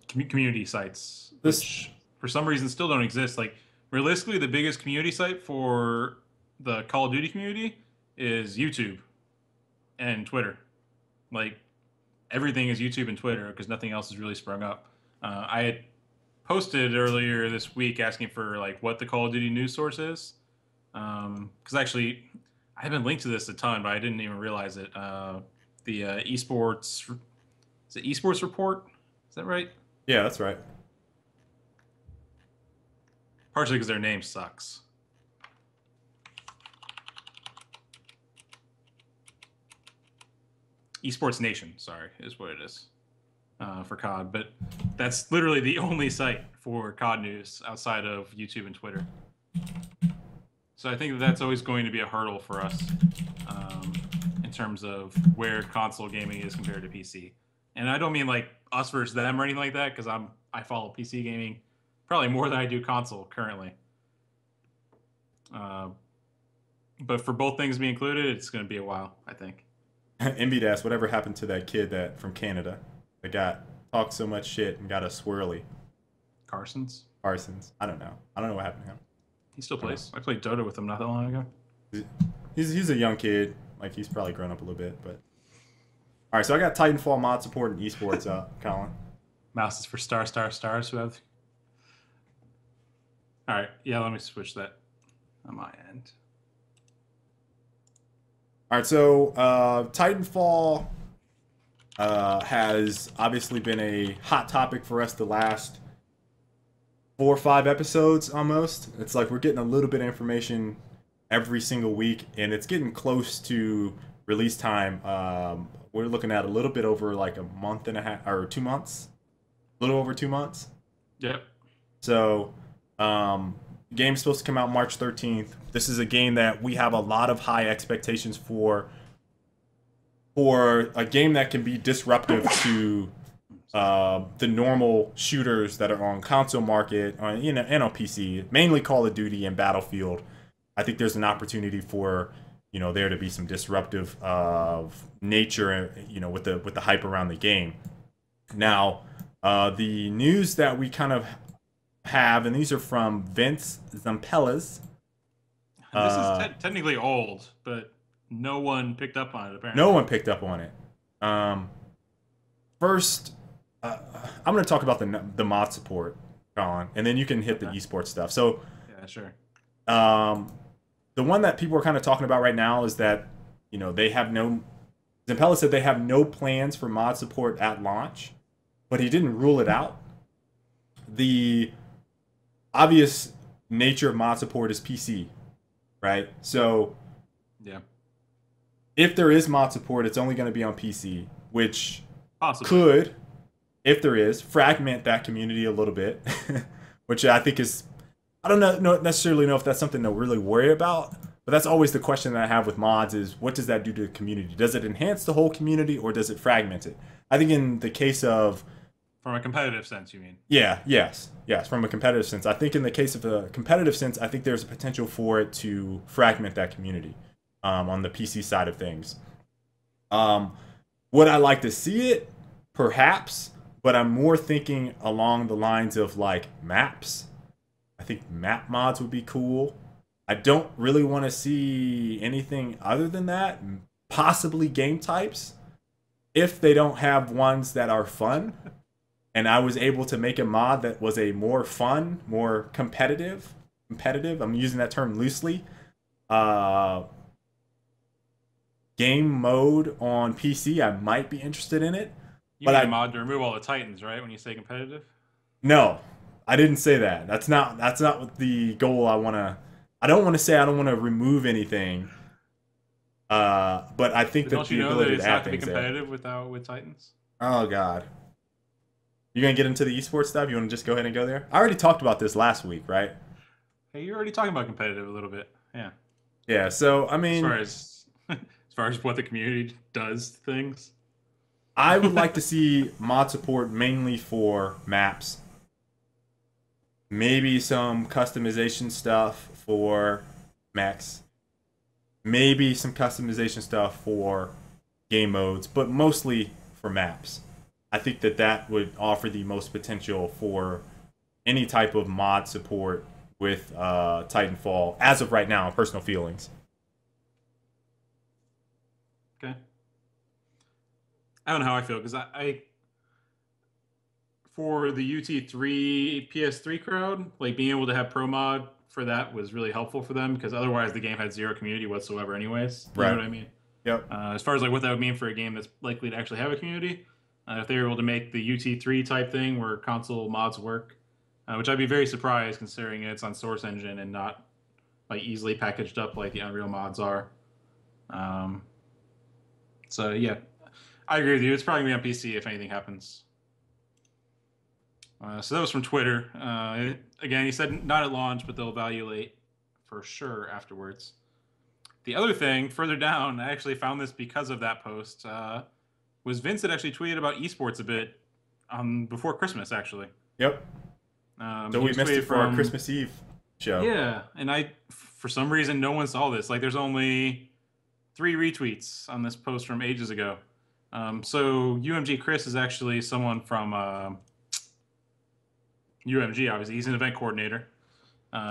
community sites, which for some reason still don't exist. Like realistically, the biggest community site for the Call of Duty community is YouTube and Twitter. Like everything is YouTube and Twitter because nothing else has really sprung up. I had posted earlier this week asking for like what the Call of Duty news source is, because actually I haven't linked to this a ton, but I didn't even realize it. The eSports, is it eSports report? Is that right? Yeah, that's right. Partially because their name sucks. eSports Nation, sorry, is what it is for COD. But that's literally the only site for COD news outside of YouTube and Twitter. So I think that that's always going to be a hurdle for us in terms of where console gaming is compared to PC. And I don't mean like us versus them or anything like that, because I follow PC gaming probably more than I do console currently. But for both things to be included, it's going to be a while, I think. MBDAS, whatever happened to that kid that from Canada that talked so much shit and got a swirly? Carson's? I don't know. I don't know what happened to him. He still plays. I played Dota with him not that long ago. He's a young kid. Like he's probably grown up a little bit, but all right. So I got Titanfall mod support and esports up, Colin. Mouse is for stars who have. All right, yeah. Let me switch that on my end. All right, so Titanfall has obviously been a hot topic for us the last 4 or 5 episodes almost. It's like we're getting a little bit of information every single week, and it's getting close to release time. We're looking at a little bit over like a month and a half or 2 months, a little over 2 months. Yep. So, game's supposed to come out March 13th. This is a game that we have a lot of high expectations for. for a game that can be disruptive to the normal shooters that are on console market, and on PC, mainly Call of Duty and Battlefield. I think there's an opportunity for there to be some disruptive nature, with the hype around the game. Now, the news that we kind of have, and these are from Vince Zampella's. This is technically old, but no one picked up on it, apparently. No one picked up on it. First, I'm going to talk about the mod support, Colin, and then you can hit the eSports stuff. So, yeah, sure. The one that people are kind of talking about right now is that, they have no... Zampella said they have no plans for mod support at launch, but he didn't rule it out. The obvious nature of mod support is PC, right? So, yeah, if there is mod support, it's only going to be on PC, which possibly could, if there is, fragment that community a little bit, which I think is, I don't necessarily know if that's something to really worry about, but that's always the question that I have with mods is, what does that do to the community? Does it enhance the whole community, or does it fragment it? I think in the case of... From a competitive sense, you mean? Yeah, yes, from a competitive sense. I think in the case of a competitive sense, I think there's a potential for it to fragment that community on the PC side of things. Would I like to see it? Perhaps, but I'm more thinking along the lines of like maps. I think map mods would be cool. I don't really want to see anything other than that. Possibly game types, if they don't have ones that are fun. And I was able to make a mod that was a more fun, more competitive. I'm using that term loosely. Game mode on PC, I might be interested in it. You need a mod to remove all the Titans, right? When you say competitive. No, I didn't say that. That's not what the goal I want to. I don't want to say I don't want to remove anything. But I think that the ability to add things there. Don't you know that it's not to be competitive with Titans? Oh God. You gonna get into the esports stuff? You want to just go ahead and go there? I already talked about this last week, right? Hey, you're already talking about competitive a little bit, yeah. Yeah. So I mean, as far as what the community does things, I would like to see mod support mainly for maps. Maybe some customization stuff for mechs. Maybe some customization stuff for game modes, but mostly for maps. I think that would offer the most potential for any type of mod support with Titanfall, as of right now, personal feelings. Okay. I don't know how I feel, because I for the UT3 PS3 crowd, like being able to have pro mod for that was really helpful for them, because otherwise the game had zero community whatsoever anyways. You know what I mean? Yep. As far as like what that would mean for a game that's likely to actually have a community, if they were able to make the UT3 type thing where console mods work, which I'd be very surprised considering it's on Source Engine and not like easily packaged up like the Unreal mods are. So yeah, I agree with you. It's probably going to be on PC if anything happens. So that was from Twitter. Again, he said not at launch, but they'll evaluate for sure afterwards. The other thing, further down, I actually found this because of that post, was Vince had actually tweeted about eSports a bit before Christmas, actually. Yep. So we missed it for our Christmas Eve show. Yeah, and for some reason, no one saw this. Like, there's only 3 retweets on this post from ages ago. So UMG Chris is actually someone from UMG, obviously. He's an event coordinator.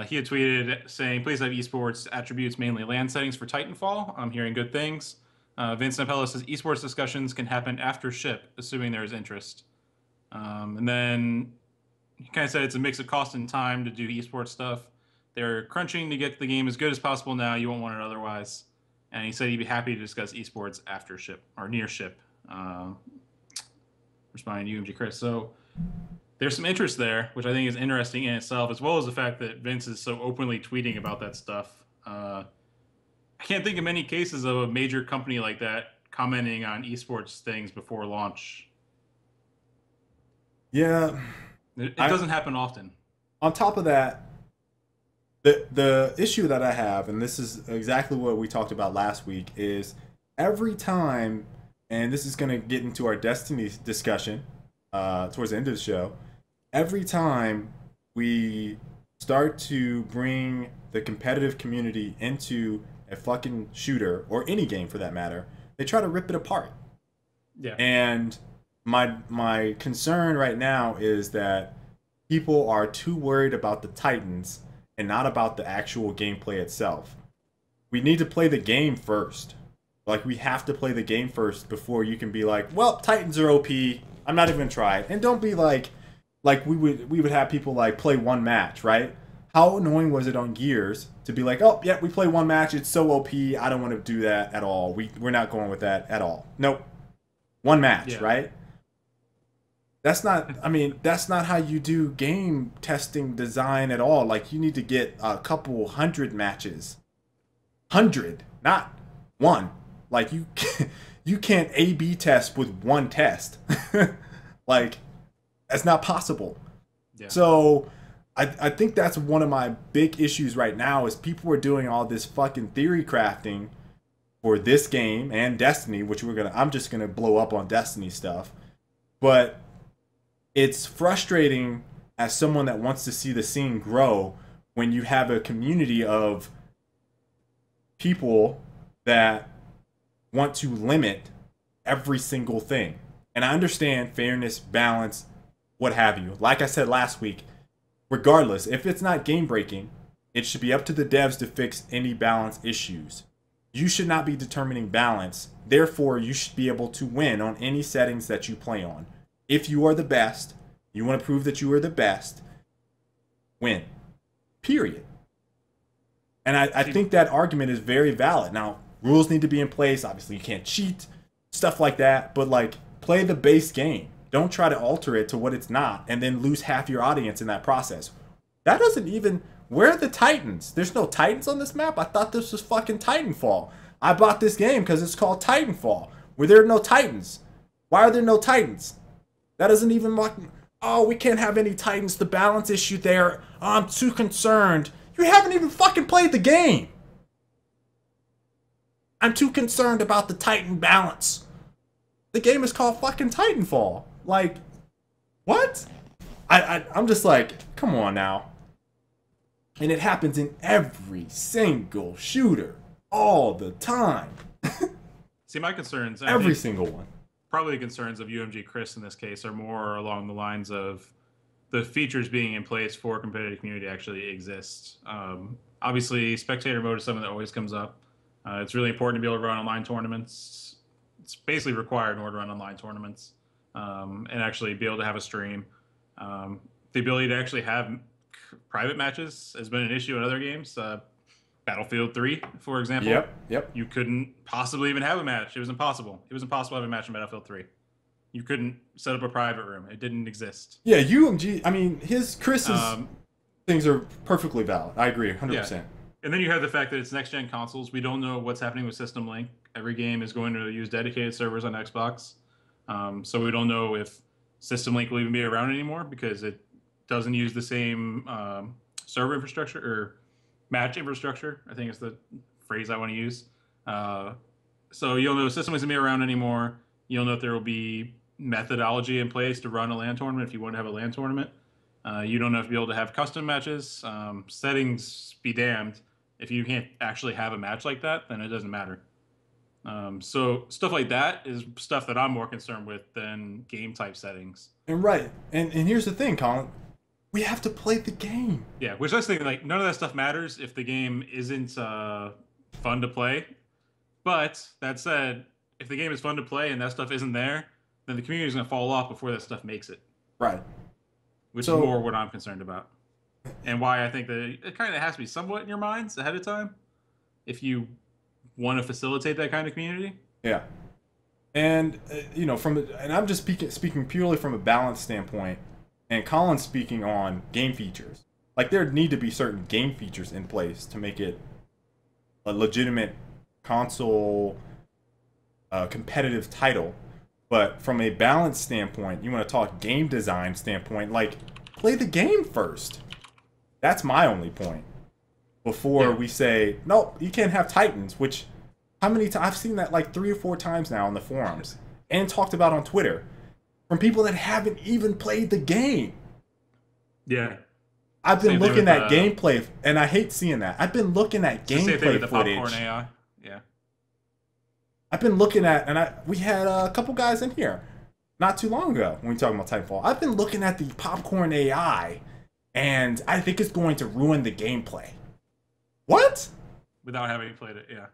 He had tweeted saying, please have esports attributes, mainly LAN settings for Titanfall. I'm hearing good things. Vince Zampella says esports discussions can happen after ship, assuming there is interest. And then he kind of said it's a mix of cost and time to do esports stuff. They're crunching to get the game as good as possible now. You won't want it otherwise. And he said he'd be happy to discuss esports after ship, or near ship. Responding to UMG Chris. So there's some interest there, which I think is interesting in itself, as well as the fact that Vince is so openly tweeting about that stuff. I can't think of many cases of a major company like that commenting on esports things before launch. Yeah. It doesn't happen often. On top of that, the issue that I have, and this is exactly what we talked about last week, is every time and this is going to get into our Destiny discussion towards the end of the show. Every time we start to bring the competitive community into a fucking shooter, or any game for that matter, they try to rip it apart. Yeah. And my concern right now is that people are too worried about the Titans and not about the actual gameplay itself. We need to play the game first. Like, we have to play the game first before you can be like, well, Titans are OP. I'm not even gonna try it. And don't be like we would have people like play one match, right? How annoying was it on Gears to be like, oh, yeah, we play one match. It's so OP. I don't want to do that at all. We're not going with that at all. Nope. One match, Yeah. right? That's not, I mean, that's not how you do game testing design at all. Like, you need to get a couple hundred matches. 100, not one. Like, you can't A/B test with one test. Like, that's not possible. Yeah. So I think that's one of my big issues right now is people are doing all this fucking theory crafting for this game and Destiny, which I'm just gonna blow up on Destiny stuff. But it's frustrating as someone that wants to see the scene grow when you have a community of people that want to limit every single thing. And I understand fairness, balance, what have you. Like I said last week, regardless, if it's not game breaking, it should be up to the devs to fix any balance issues. You should not be determining balance. Therefore, you should be able to win on any settings that you play on. If you are the best, you want to prove that you are the best, win. Period. And I think that argument is very valid. Now, rules need to be in place. Obviously, you can't cheat, stuff like that. But, like, play the base game. Don't try to alter it to what it's not and then lose half your audience in that process. That doesn't even... Where are the Titans? There's no Titans on this map? I thought this was fucking Titanfall. I bought this game because it's called Titanfall. Were there no Titans? Why are there no Titans? That doesn't even... Oh, we can't have any Titans. The balance issue there. Oh, I'm too concerned. You haven't even fucking played the game. I'm too concerned about the Titan balance. The game is called fucking Titanfall. Like, what? I'm just like, come on now. And it happens in every single shooter. All the time. See, my concerns... Every single one. Probably the concerns of UMG Chris in this case are more along the lines of the features being in place for competitive community actually exist. Obviously, spectator mode is something that always comes up. It's really important to be able to run online tournaments. It's basically required in order to run online tournaments and actually be able to have a stream. The ability to actually have private matches has been an issue in other games. Battlefield 3, for example. Yep. You couldn't possibly even have a match. It was impossible. It was impossible to have a match in Battlefield 3. You couldn't set up a private room. It didn't exist. Yeah, UMG, I mean, Chris's things are perfectly valid. I agree, 100%. Yeah. And then you have the fact that it's next-gen consoles. We don't know what's happening with System Link. Every game is going to use dedicated servers on Xbox. So we don't know if System Link will even be around anymore because it doesn't use the same server infrastructure or match infrastructure, I think is the phrase I want to use. So you'll know System Link's going to be around anymore. You'll know if there will be methodology in place to run a LAN tournament if you want to have a LAN tournament. You don't know if you'll be able to have custom matches. Settings be damned. If you can't actually have a match like that, then it doesn't matter. So stuff like that is stuff that I'm more concerned with than game type settings. And right. And here's the thing, Colin. We have to play the game. Yeah, which I was thinking, like, none of that stuff matters if the game isn't fun to play. But that said, if the game is fun to play and that stuff isn't there, then the community is going to fall off before that stuff makes it. Right. Which is more what I'm concerned about. And why I think that it kind of has to be somewhat in your minds ahead of time if you want to facilitate that kind of community. Yeah. And, and I'm just speaking purely from a balance standpoint, and Colin's speaking on game features. Like, there need to be certain game features in place to make it a legitimate console competitive title. But from a balance standpoint, you want to talk game design standpoint, like, play the game first. That's my only point. Before we say, nope, you can't have Titans, which How many times? I've seen that like 3 or 4 times now on the forums and talked about on Twitter from people that haven't even played the game. Yeah. I've been Same thing looking with, at gameplay, and I hate seeing that. I've been looking at It's the same thing with gameplay the footage. popcorn AI. Yeah. I've been looking at, and we had a couple guys in here not too long ago when we talking about Titanfall. I've been looking at the popcorn AI, and I think it's going to ruin the gameplay. What? Without having played it, yeah.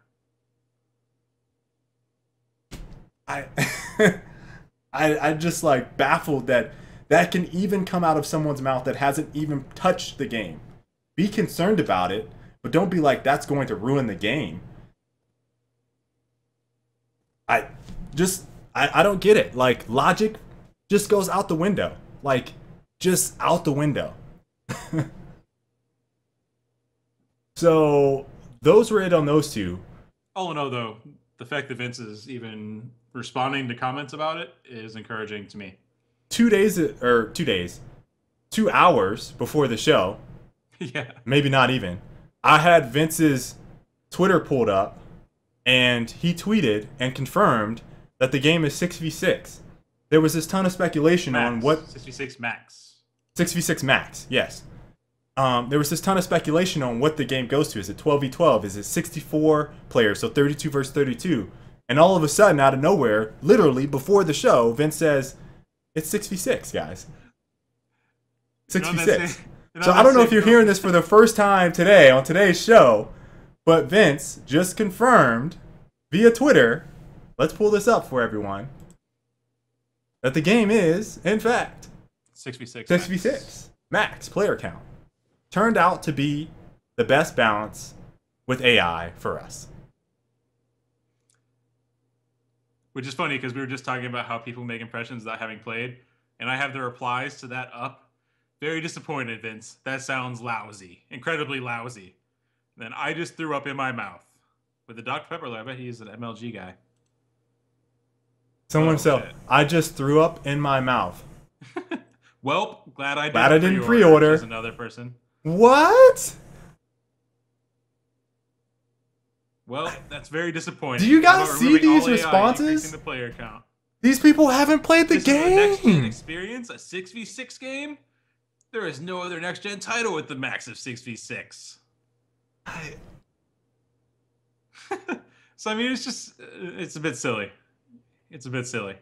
I'm just like baffled that that can even come out of someone's mouth that hasn't even touched the game. Be concerned about it, but don't be like that's going to ruin the game. I don't get it. Like logic just goes out the window. Like just out the window. So those were it on those two. All in all, though, the fact that Vince is even responding to comments about it is encouraging to me. 2 hours before the show. Yeah. Maybe not even. I had Vince's Twitter pulled up, and he tweeted and confirmed that the game is 6v6. There was this ton of speculation Max. on what 6v6 max. 6v6 max. Yes. There was this ton of speculation on what the game goes to. Is it 12v12? Is it 64 players, so 32 versus 32? And all of a sudden, out of nowhere, literally before the show, Vince says, it's 6v6, guys. 6v6. So I don't know if you're hearing this for the first time today on today's show, but Vince just confirmed via Twitter, let's pull this up for everyone, that the game is, in fact, 6v6. 6v6 max player count. Turned out to be the best balance with AI for us. Which is funny because we were just talking about how people make impressions without having played, and I have the replies to that up. Very disappointed, Vince. That sounds lousy. Incredibly lousy. And then I just threw up in my mouth. With the Dr. Pepper, I bet he's an MLG guy. Someone said, I just threw up in my mouth. Well, glad I didn't pre-order. There's another person. What? Well, that's very disappointing. Do you guys see these responses? The player count. These people haven't played the game. Next gen experience, a 6v6 game. There is no other next gen title with the max of 6v6. So I mean, it's a bit silly. It's a bit silly.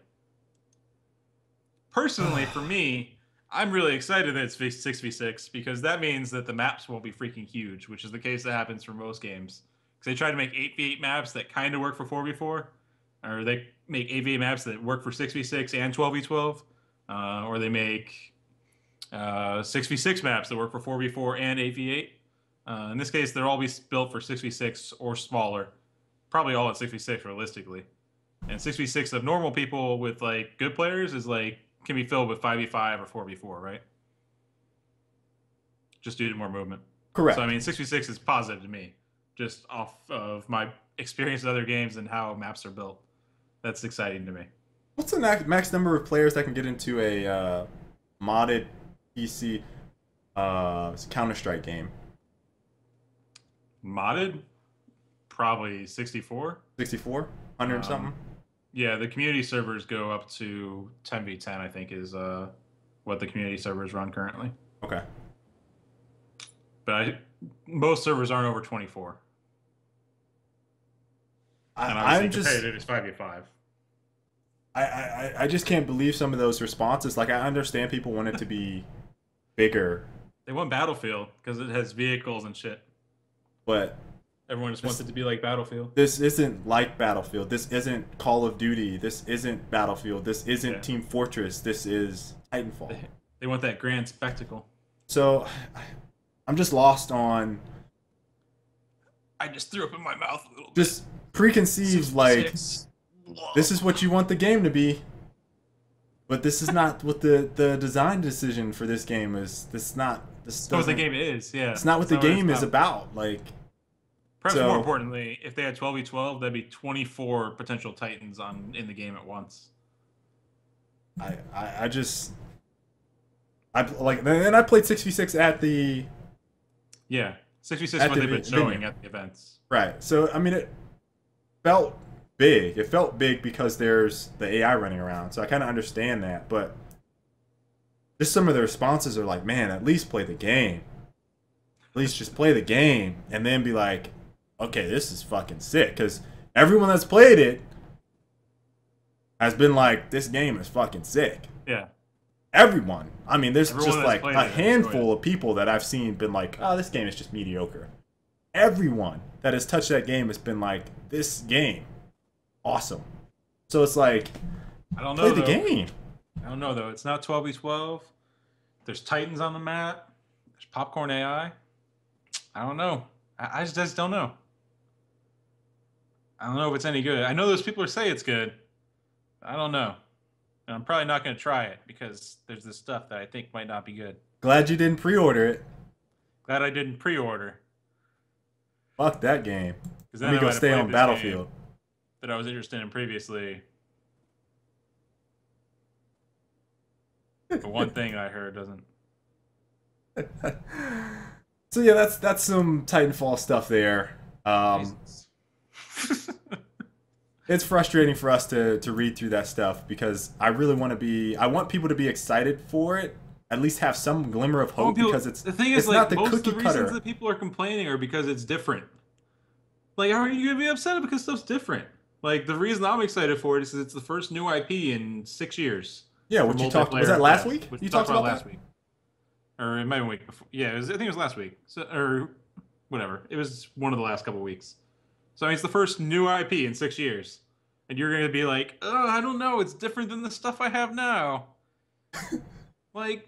Personally, for me, I'm really excited that it's 6v6 because that means that the maps won't be freaking huge, which is the case that happens for most games. Because they try to make 8v8 maps that kind of work for 4v4, or they make 8v8 maps that work for 6v6 and 12v12, or they make 6v6 maps that work for 4v4 and 8v8. In this case, they'll all be built for 6v6 or smaller. Probably all at 6v6 realistically. And 6v6 of normal people with like good players is like can be filled with 5v5 or 4v4, right? Just due to more movement. Correct. So I mean 6v6 is positive to me, just off of my experience with other games and how maps are built. That's exciting to me. What's the max number of players that can get into a modded PC Counter-Strike game? Modded? Probably 64. 64? 100 something? Yeah, the community servers go up to 10v10, I think, is what the community servers run currently. Okay. But most servers aren't over 24. I'm just competitive is 5v5. I just can't believe some of those responses. Like, I understand people want it to be bigger. They want Battlefield because it has vehicles and shit. But everyone just wants it to be like Battlefield. This isn't like Battlefield. This isn't Call of Duty. This isn't Battlefield. This isn't Team Fortress. This is Titanfall. They want that grand spectacle. So, I'm just lost on... I just threw up in my mouth a little bit. Just preconceived, like, this is what you want the game to be. But this is not what the design decision for this game is. This not... This what the game is, yeah. It's not what the game is about. Like, perhaps more importantly, if they had 12v12, that'd be 24 potential Titans in the game at once. I just like, and I played 6v6 at the 6v6 what they've been showing at the events. Right. So I mean, felt big. It felt big because there's the AI running around. So I kind of understand that, but just some of the responses are like, man, at least play the game. At least just play the game and then be like, okay, this is fucking sick. Because everyone that's played it has been like, this game is fucking sick. Yeah. Everyone. I mean, there's Everyone just like a handful of people that I've seen been like, oh, this game is just mediocre. Everyone that has touched that game has been like, this game, awesome. So it's like, I don't know. Play the game. I don't know though. It's not 12v12. There's Titans on the map. There's popcorn AI. I don't know. I just don't know. I don't know if it's any good. I know those people say it's good. I don't know. And I'm probably not going to try it because there's this stuff that I think might not be good. Glad you didn't pre-order it. Glad I didn't pre-order. Fuck that game. Let me go stay on Battlefield. That I was interested in previously. The one thing I heard doesn't. So yeah, that's some Titanfall stuff there. It's frustrating for us to read through that stuff because I really want people to be excited for it. At least have some glimmer of hope because it's the thing is it's like not the most cookie of the cutter. reasons that people are complaining are because it's different. Like, how are you gonna be upset because stuff's different? Like, the reason I'm excited for it is it's the first new IP in 6 years. Yeah, what you talked was that last week? You talked about last week, or it might have been a week before. Yeah, I think it was last week. So, or whatever. It was one of the last couple of weeks. So I mean, it's the first new IP in 6 years, and you're gonna be like, oh, I don't know, it's different than the stuff I have now. Like,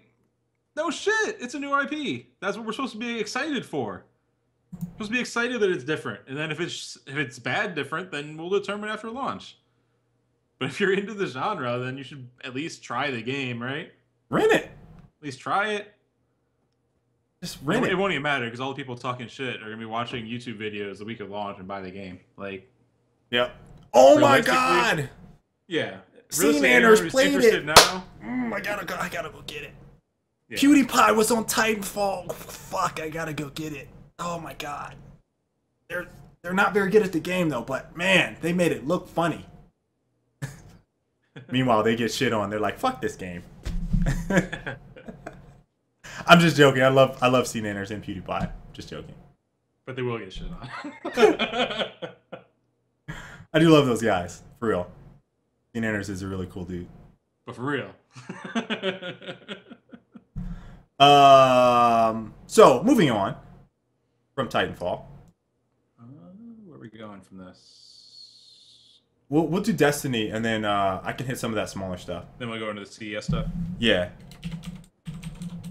no shit, it's a new IP. That's what we're supposed to be excited for. We're supposed to be excited that it's different, and then if it's bad different, then we'll determine after launch. But if you're into the genre, then you should at least try the game, right? Rent it. At least try it. Just rent it. It won't even matter because all the people talking shit are gonna be watching YouTube videos the week of launch and buy the game. Like, yep. Oh my god. Yeah. C-Manners played it. Now. I gotta go get it. Yeah. PewDiePie was on Titanfall. Fuck, I gotta go get it. Oh my god. They're not very good at the game though, but man, they made it look funny. Meanwhile, they get shit on. They're like, "Fuck this game." I'm just joking. I love C-Manners and PewDiePie. Just joking. But they will get shit on. I do love those guys, for real. C-Manners is a really cool dude. But for real. So moving on from Titanfall. Where are we going from this? We'll do Destiny, and then I can hit some of that smaller stuff. Then we'll go into the CES stuff. Yeah.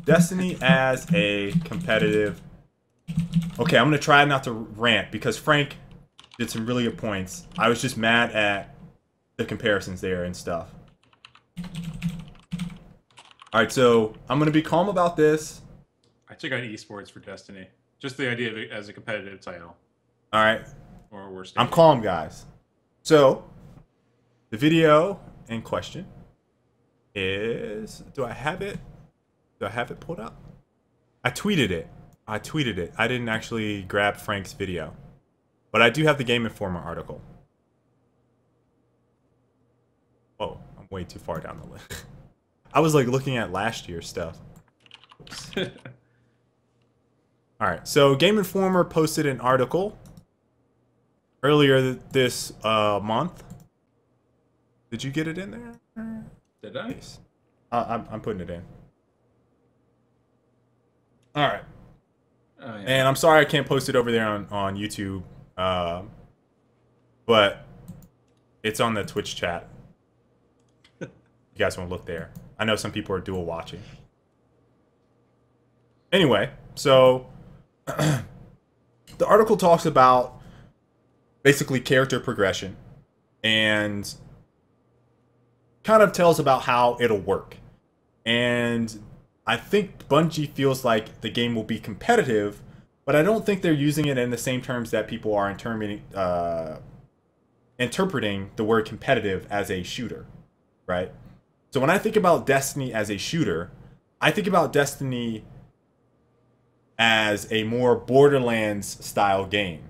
Destiny as a competitive. Okay, I'm gonna try not to rant because Frank did some really good points. I was just mad at the comparisons there and stuff. All right, so I'm gonna be calm about this. I took out eSports for Destiny. Just the idea of it as a competitive title. All right. Or worse. I'm calm, guys. So, the video in question is... Do I have it pulled up? I tweeted it. I didn't actually grab Frank's video. But I do have the Game Informer article. Oh, I'm way too far down the list. I was like looking at last year's stuff. Alright, so Game Informer posted an article earlier this month. Did you get it in there? Did I? Yes. I'm putting it in. Alright. Oh, yeah. And I'm sorry I can't post it over there on YouTube. But it's on the Twitch chat. You guys want to look there. I know some people are dual watching. Anyway, so the article talks about basically character progression and kind of tells about how it'll work. And I think Bungie feels like the game will be competitive, but I don't think they're using it in the same terms that people are interpreting the word competitive as a shooter, right? So when I think about Destiny as a shooter, I think about Destiny as a more Borderlands style game.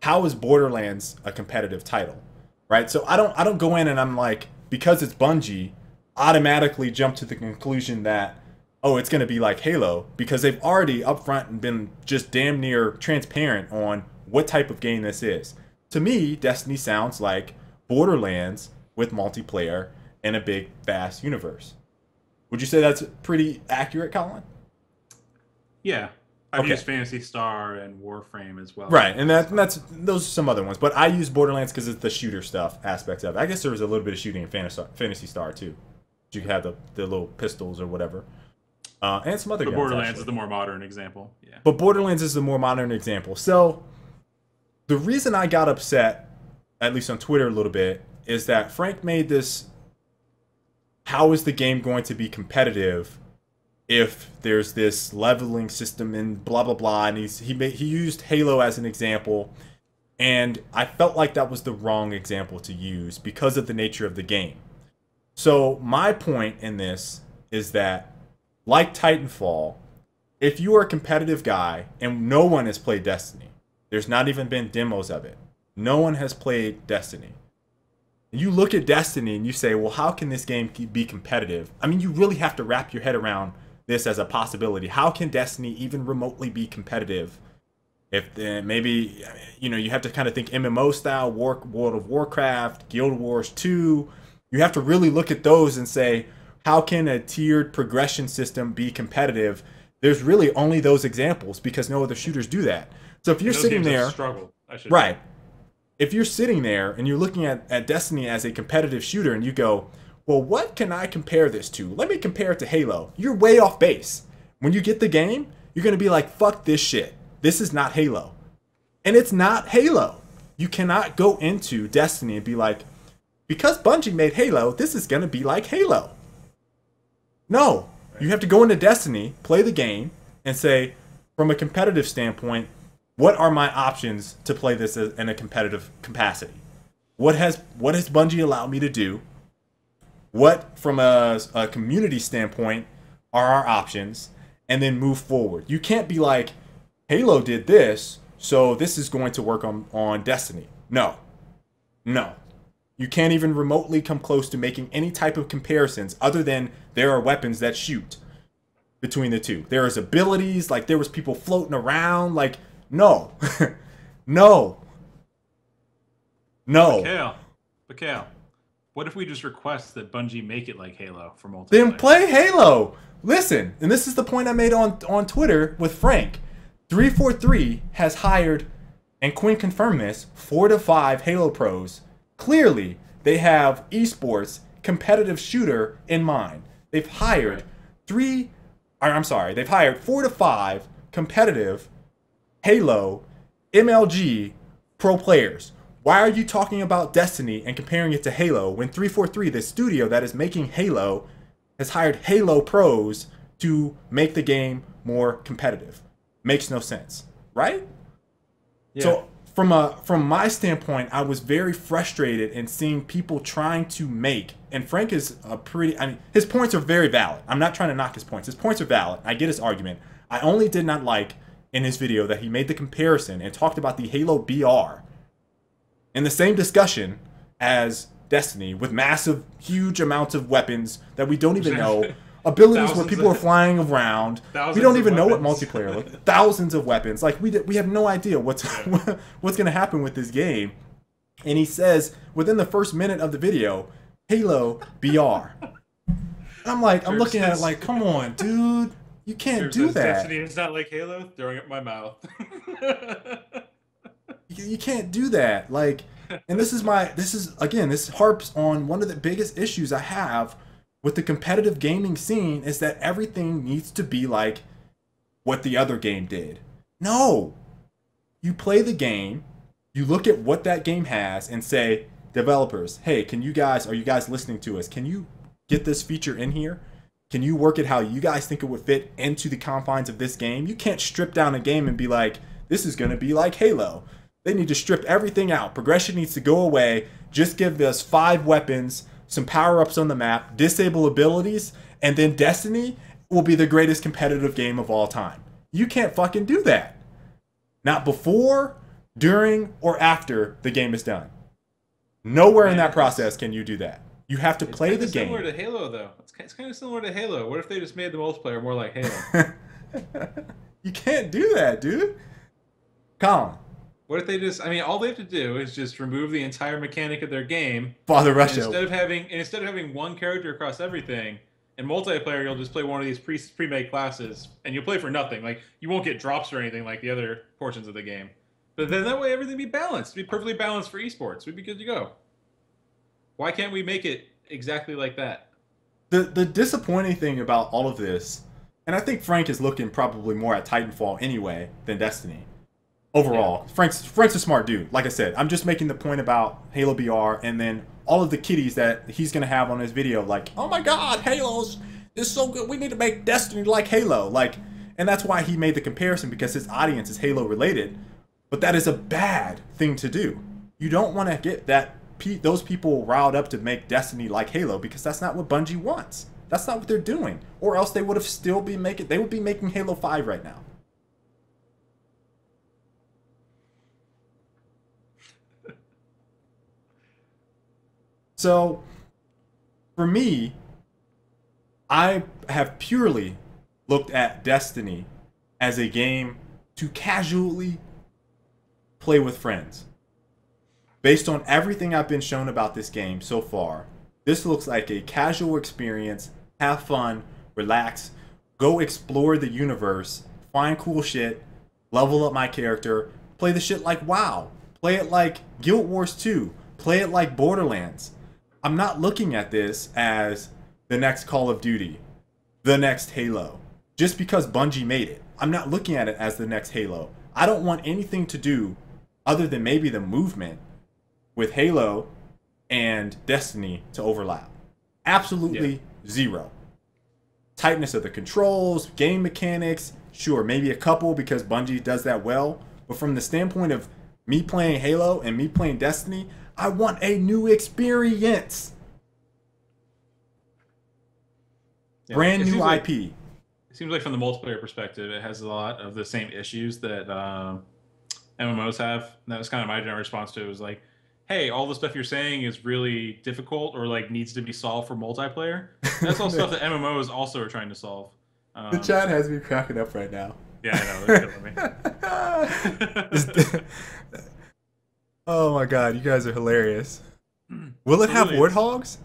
how is Borderlands a competitive title, right? So I don't go in and I'm like, because it's Bungie, automatically jump to the conclusion that, oh, it's going to be like Halo, because they've already upfront and been just damn near transparent on what type of game this is. To me, Destiny sounds like Borderlands with multiplayer and a big, vast universe. Would you say that's pretty accurate, Colin? Yeah. I've used Phantasy Star and Warframe as well. Right, and that's those are some other ones. But I use Borderlands because it's the shooter stuff aspects of it. I guess there was a little bit of shooting in Phantasy Star too. You could have the little pistols or whatever. And some other guns. Borderlands actually. is the more modern example. Yeah. But Borderlands is the more modern example. So the reason I got upset, at least on Twitter a little bit, is that Frank made this, how is the game going to be competitive if there's this leveling system and blah blah blah, and he used Halo as an example, and I felt like that was the wrong example to use because of the nature of the game. So my point in this is that, like Titanfall, if you are a competitive guy and no one has played Destiny, there's not even been demos of it, no one has played Destiny, you look at Destiny and you say, well, how can this game be competitive? I mean, you really have to wrap your head around this as a possibility. How can Destiny even remotely be competitive? If maybe, you know, you have to kind of think MMO style, World of Warcraft, Guild Wars 2. You have to really look at those and say, how can a tiered progression system be competitive? There's really only those examples because no other shooters do that. So if you're sitting there, right? If you're sitting there and you're looking at Destiny as a competitive shooter and you go, well, what can I compare this to? Let me compare it to Halo. You're way off base. When you get the game, you're going to be like, fuck this shit. This is not Halo. And it's not Halo. You cannot go into Destiny and be like, because Bungie made Halo, this is going to be like Halo. No. You have to go into Destiny, play the game, and say, from a competitive standpoint, what are my options to play this in a competitive capacity? What has Bungie allowed me to do? What, from a community standpoint, are our options? And then move forward. You can't be like, Halo did this, so this is going to work on Destiny. No. No. You can't even remotely come close to making any type of comparisons other than there are weapons that shoot between the two. There is abilities, like there was people floating around, like, no. No. No. But Kale, what if we just request that Bungie make it like Halo for multiplayer? Then play Halo. Listen, and this is the point I made on Twitter with Frank. 343 has hired, and Quinn confirmed this, 4 to 5 Halo pros. Clearly, they have eSports competitive shooter in mind. They've hired they've hired 4 to 5 competitive Halo MLG pro players. Why are you talking about Destiny and comparing it to Halo when 343, the studio that is making Halo, has hired Halo pros to make the game more competitive? Makes no sense, right? Yeah. So from my standpoint, I was very frustrated in seeing people trying to make, and Frank is his points are very valid. I'm not trying to knock his points. His points are valid. I get his argument. I only did not like in his video that he made the comparison and talked about the Halo BR in the same discussion as Destiny with massive, huge amounts of weapons that we don't even know. Abilities where people are flying around. We don't even know what multiplayer looks like. Thousands of weapons. Like we have no idea what's going to happen with this game. And he says within the first minute of the video, Halo BR. And I'm like, I'm looking at it like, come on, dude, you can't do that. Destiny is not like Halo. Throwing up my mouth. You can't do that. Like, and this harps on one of the biggest issues I have with the competitive gaming scene, is that everything needs to be like what the other game did. No. You play the game, you look at what that game has and say, developers, hey, are you guys listening to us? Can you get this feature in here? Can you work it how you guys think it would fit into the confines of this game? You can't strip down a game and be like, this is going to be like Halo. They need to strip everything out. Progression needs to go away. Just give us 5 weapons, some power-ups on the map, disable abilities, and then Destiny will be the greatest competitive game of all time. You can't fucking do that. Not before, during or after the game is done. Nowhere in Man, that process can you do that. You have to play the game. It's similar to Halo, though. It's kind of similar to Halo. What if they just made the multiplayer more like Halo? You can't do that, dude. Colin. What if they just? I mean, all they have to do is just remove the entire mechanic of their game. Father Russia. Instead of having one character across everything, in multiplayer you'll just play one of these pre-made classes, and you'll play for nothing. Like you won't get drops or anything like the other portions of the game. But then that way everything be balanced, be perfectly balanced for esports. We'd be good to go. Why can't we make it exactly like that? The disappointing thing about all of this, and I think Frank is looking probably more at Titanfall anyway than Destiny. Overall, yeah. Frank's a smart dude. Like I said, I'm just making the point about Halo BR and then all of the kiddies that he's gonna have on his video. Like, oh my God, Halo's is so good. We need to make Destiny like Halo. Like, and that's why he made the comparison, because his audience is Halo related. But that is a bad thing to do. You don't want to get those people riled up to make Destiny like Halo, because that's not what Bungie wants. That's not what they're doing. Or else they would have still be making. They would be making Halo 5 right now. So, for me, I have purely looked at Destiny as a game to casually play with friends. Based on everything I've been shown about this game so far, this looks like a casual experience. Have fun, relax, go explore the universe, find cool shit, level up my character, play the shit like WoW, play it like Guild Wars 2, play it like Borderlands. I'm not looking at this as the next Call of Duty, the next Halo, just because Bungie made it. I'm not looking at it as the next Halo. I don't want anything to do other than maybe the movement with Halo and Destiny to overlap. Absolutely zero. Tightness of the controls, game mechanics, sure, maybe a couple because Bungie does that well. But from the standpoint of me playing Halo and me playing Destiny, I want a new experience. Yeah, brand new IP. It seems like from the multiplayer perspective, it has a lot of the same issues that MMOs have. And that was kind of my general response to it. Was like, hey, all the stuff you're saying is really difficult or like needs to be solved for multiplayer. That's all stuff that MMOs also are trying to solve. The chat has me cracking up right now. Yeah, I know. They're killing me. Oh my God, you guys are hilarious. Will it have warthogs?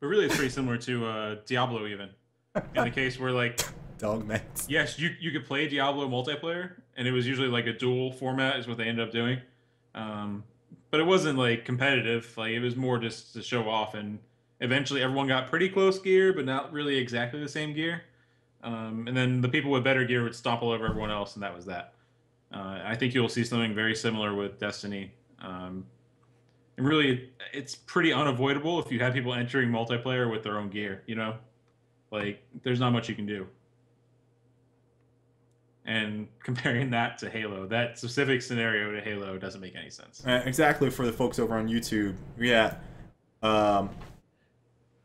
But really, it's pretty similar to Diablo, even. In the case where, like... Dogmates. Yes, you could play Diablo multiplayer, and it was usually like a dual format is what they ended up doing. But it wasn't, like, competitive. Like, it was more just to show off, and eventually everyone got pretty close gear, but not really exactly the same gear. And then the people with better gear would stomp all over everyone else, and that was that. I think you'll see something very similar with Destiny. And really, it's pretty unavoidable if you have people entering multiplayer with their own gear, you know? Like, there's not much you can do. And comparing that to Halo, that specific scenario to Halo doesn't make any sense. Exactly, for the folks over on YouTube. Yeah.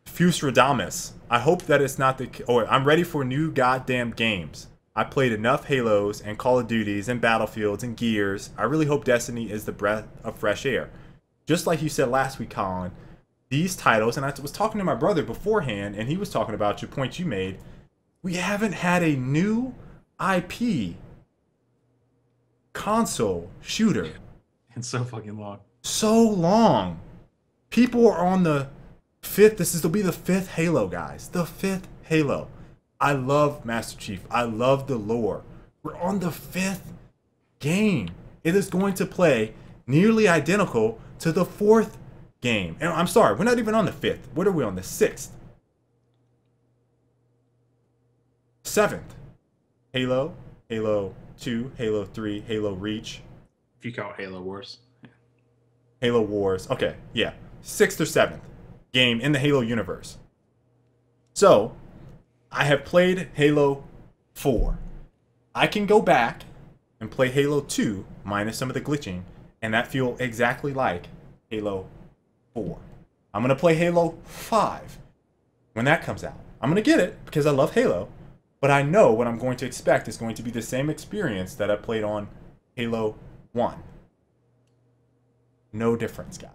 Fustradamus. I hope that it's not the... Oh, I'm ready for new goddamn games. I played enough Halos and Call of Duties and Battlefields and Gears. I really hope Destiny is the breath of fresh air. Just like you said last week, Colin, these titles, and I was talking to my brother beforehand, and he was talking about your point you made. We haven't had a new IP console shooter in so fucking long. So long. People are on the 5th. This will be the 5th Halo, guys. The 5th Halo. I love Master Chief. I love the lore. We're on the 5th game. It is going to play nearly identical to the 4th game. And I'm sorry, we're not even on the 5th. What are we on? The 6th? 7th. Halo, Halo 2, Halo 3, Halo Reach. If you count Halo Wars. Halo Wars. Okay, yeah. 6th or 7th game in the Halo universe. So, I have played Halo 4. I can go back and play Halo 2, minus some of the glitching, and that feel exactly like Halo 4. I'm going to play Halo 5 when that comes out. I'm going to get it because I love Halo, but I know what I'm going to expect is going to be the same experience that I played on Halo 1. No difference, guys.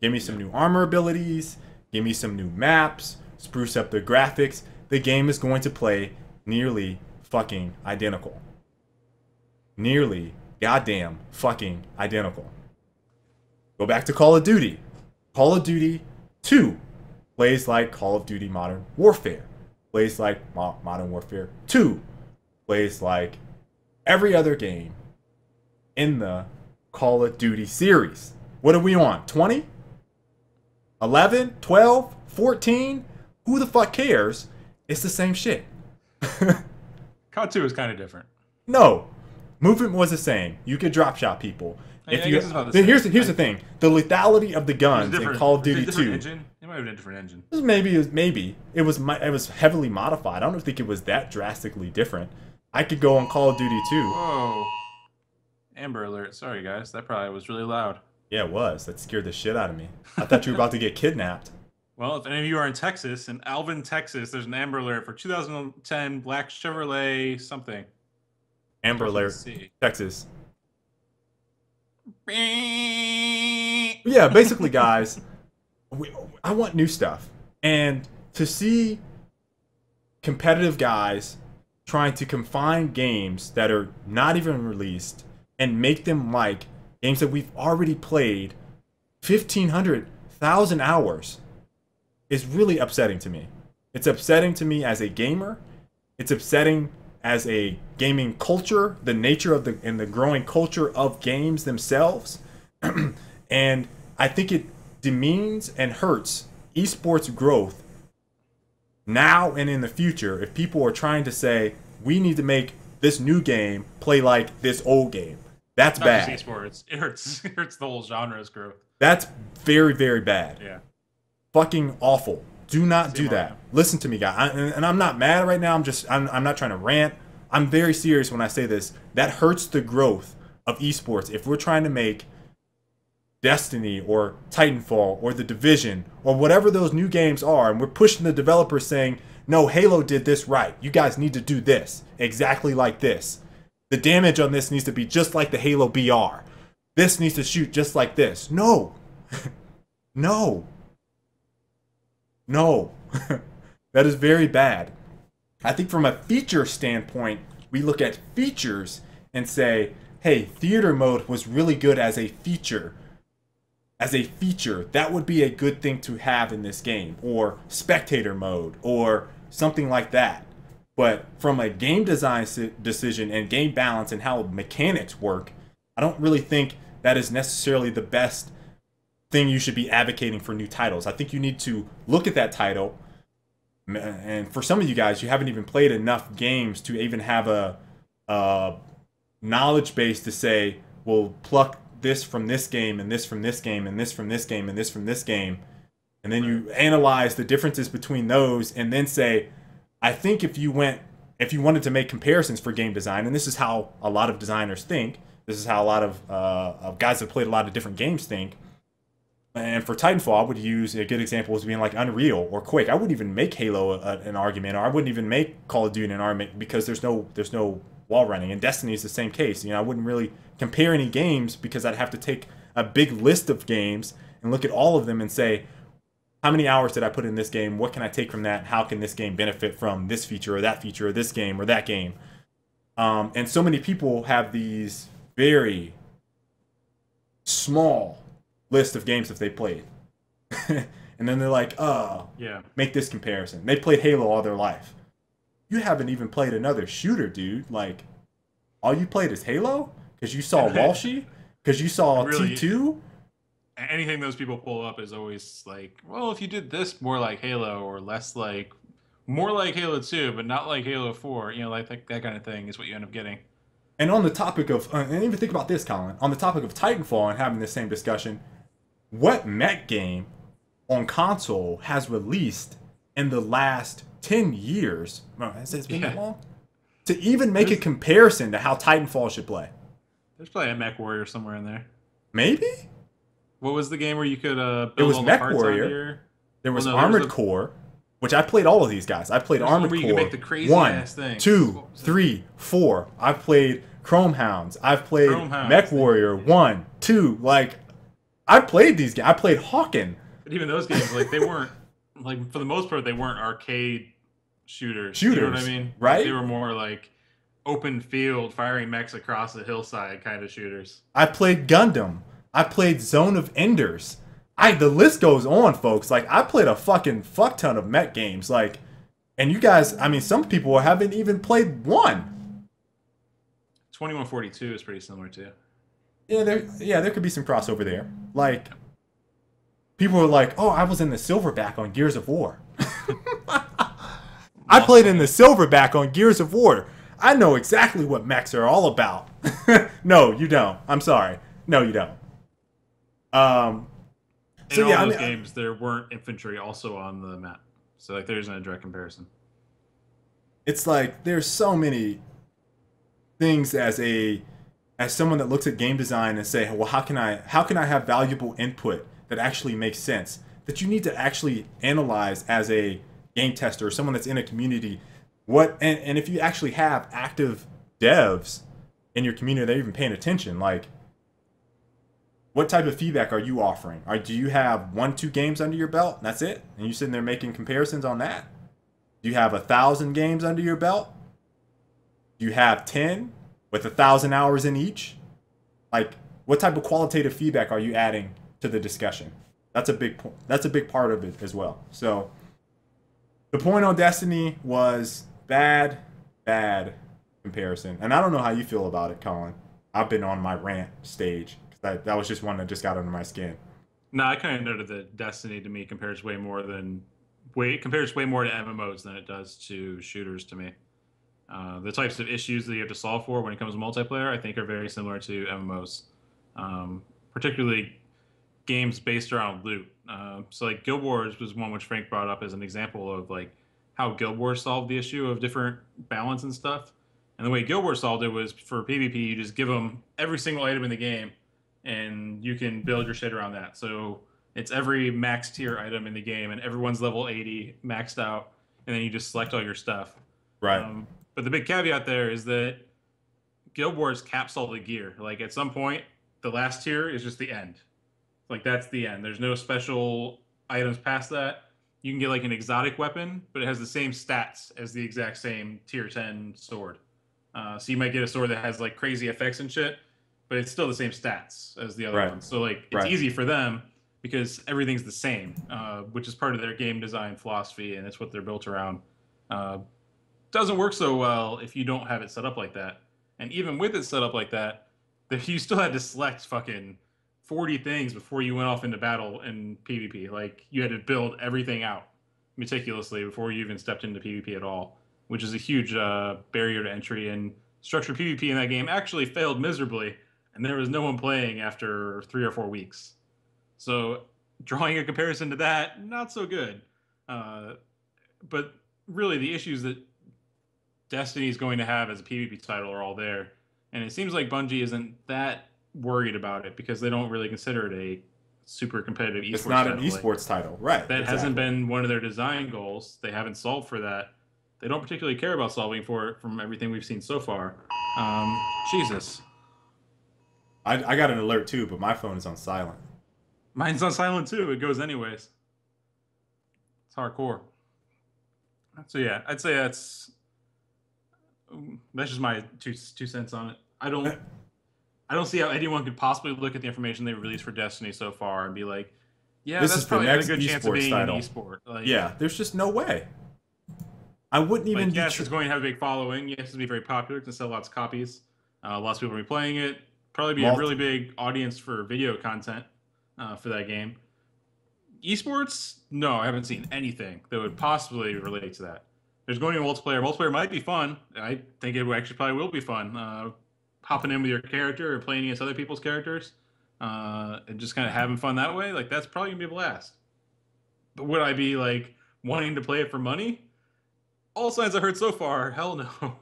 Give me some new armor abilities. Give me some new maps. Spruce up the graphics. The game is going to play nearly fucking identical. Nearly goddamn fucking identical. Go back to Call of Duty. Call of Duty 2 plays like Call of Duty Modern Warfare. Plays like Modern Warfare 2. Plays like every other game in the Call of Duty series. What are we on? 20? 11? 12? 14? Who the fuck cares? It's the same shit. COD 2 is kind of different. No. Movement was the same. You could drop shot people. If you, here's the thing. The lethality of the guns in Call of Duty 2. Engine? It might have been a different engine. Maybe. It was heavily modified. I don't think it was that drastically different. I could go on Call of Duty 2. Whoa. Amber alert. Sorry, guys. That probably was really loud. Yeah, it was. That scared the shit out of me. I thought you were about to get kidnapped. Well, if any of you are in Texas, in Alvin, Texas, there's an Amber alert for 2010 black Chevrolet something. Amber alert, Texas. Yeah, basically, guys, I want new stuff. And to see competitive guys trying to confine games that are not even released and make them like games that we've already played 1,500, 1,000 hours is really upsetting to me. It's upsetting to me as a gamer. It's upsetting as a gaming culture, the nature of the growing culture of games themselves. And I think it demeans and hurts esports growth now and in the future if people are trying to say we need to make this new game play like this old game. That's not bad. Just esports. It hurts the whole genre's growth. That's very, very bad. Yeah. Fucking awful. Do not do that. Listen to me, guy. And I'm not mad right now. I'm not trying to rant. I'm very serious when I say this. That hurts the growth of esports. If we're trying to make Destiny or Titanfall or The Division or whatever those new games are, and we're pushing the developers saying, no, Halo did this right. You guys need to do this exactly like this. The damage on this needs to be just like the Halo BR. This needs to shoot just like this. No. No. No. That is very bad. I think from a feature standpoint, we look at features and say, hey, theater mode was really good as a feature. As a feature, that would be a good thing to have in this game. Or spectator mode, or something like that. But from a game design decision and game balance and how mechanics work, I don't really think that is necessarily the best thing you should be advocating for new titles. I think you need to look at that title, and for some of you guys, you haven't even played enough games to even have a knowledge base to say, well, pluck this from this game, and this from this game, and this from this game, and this from this game, and then you analyze the differences between those, and then say, I think if you wanted to make comparisons for game design, and this is how a lot of designers think, this is how a lot of guys that played a lot of different games think. And for Titanfall, I would use a good example as being like Unreal or Quake. I wouldn't even make Halo an argument, or I wouldn't even make Call of Duty an argument because there's no wall running. And Destiny is the same case. You know, I wouldn't really compare any games because I'd have to take a big list of games and look at all of them and say, how many hours did I put in this game? What can I take from that? How can this game benefit from this feature or that feature or this game or that game? And so many people have these very small list of games that they played. And then they're like, oh, yeah, make this comparison. They played Halo all their life. You haven't even played another shooter, dude. Like, all you played is Halo? Because you saw Walshy? Because you saw really, T2? Anything those people pull up is always like, well, if you did this more like Halo or less like, more like Halo 2, but not like Halo 4, you know, like that kind of thing is what you end up getting. And on the topic of, and even think about this, Colin, on the topic of Titanfall and having the same discussion, what mech game on console has released in the last 10 years? Has it been that long? To even make a comparison to how Titanfall should play. There's probably a Mech Warrior somewhere in there. Maybe? What was the game where you could build it was all Mech the parts Warrior. There was Armored Core, which I played all of these guys. I played Armored Core make the crazy 1, 2, 3, 4. I've played Chrome Hounds. I've played Mech Warrior 1, 2. Like, I played these games. I played Hawken. But even those games, like, they weren't, like, for the most part, they weren't arcade shooters. You know what I mean? Right? Like, they were more like open field, firing mechs across the hillside kind of shooters. I played Gundam. I played Zone of Enders. The list goes on, folks. Like, I played a fucking fuck ton of mech games. Like, and you guys, I mean, some people haven't even played one. 2142 is pretty similar too. Yeah, there could be some crossover there. Like, people were like, "Oh, I was in the silverback on Gears of War." I played in the silverback on Gears of War. I know exactly what mechs are all about. No, you don't. I'm sorry. No, you don't. In all those games, there weren't infantry also on the map, so like there isn't a direct comparison. It's like there's so many things as someone that looks at game design and say, well, how can I have valuable input that actually makes sense, that you need to actually analyze as a game tester or someone that's in a community. And if you actually have active devs in your community that are even paying attention, like, what type of feedback are you offering? Do you have 1-2 games under your belt and that's it, and you sitting there making comparisons on that? Do you have 1,000 games under your belt? Do you have 10 with 1,000 hours in each? Like, what type of qualitative feedback are you adding to the discussion? That's a big point. That's a big part of it as well. So the point on Destiny was bad comparison. And I don't know how you feel about it, Colin. I've been on my rant stage. That was just one that just got under my skin. No, I kind of noted that Destiny to me compares way more to MMOs than it does to shooters to me. The types of issues that you have to solve for when it comes to multiplayer, I think, are very similar to MMOs, particularly games based around loot. So like Guild Wars was one which Frank brought up as an example of like how Guild Wars solved the issue of different balance and stuff. And the way Guild Wars solved it was for PvP, you just give them every single item in the game, and you can build your shit around that. So it's every max tier item in the game, and everyone's level 80 maxed out, and then you just select all your stuff. Right. But the big caveat there is that Guild Wars caps all the gear. Like, at some point, the last tier is just the end. Like, that's the end. There's no special items past that. You can get like an exotic weapon, but it has the same stats as the exact same tier 10 sword. So you might get a sword that has like crazy effects and shit, but it's still the same stats as the other ones. So like it's easy for them because everything's the same, which is part of their game design philosophy, and it's what they're built around. Doesn't work so well if you don't have it set up like that. And even with it set up like that, you still had to select fucking 40 things before you went off into battle in PvP. Like, you had to build everything out meticulously before you even stepped into PvP at all, which is a huge barrier to entry. And structured PvP in that game actually failed miserably, and there was no one playing after 3 or 4 weeks. So drawing a comparison to that, not so good. But really, the issues that Destiny is going to have as a PvP title are all there. And it seems like Bungie isn't that worried about it because they don't really consider it a super competitive esports title. It's not an esports title, right? That hasn't been one of their design goals. They haven't solved for that. They don't particularly care about solving for it from everything we've seen so far. Jesus. I got an alert too, but my phone is on silent. Mine's on silent too. It goes anyways. It's hardcore. So yeah, I'd say that's just my two cents on it. I don't see how anyone could possibly look at the information they released for Destiny so far and be like, yeah, this that's is probably the next a good chance of being title. an esport. Like, yeah, there's just no way. I wouldn't even. Like, yes, it's going to have a big following. Yes, it's going to be very popular. It's going to sell lots of copies. Lots of people will be playing it. Probably be a really big audience for video content for that game. Esports? No, I haven't seen anything that would possibly relate to that. There's going to be multiplayer. Multiplayer might be fun. I think it actually probably will be fun. Hopping in with your character or playing against other people's characters and just kind of having fun that way, like, that's probably going to be a blast. But would I be, like, wanting to play it for money? All signs I've heard so far, hell no.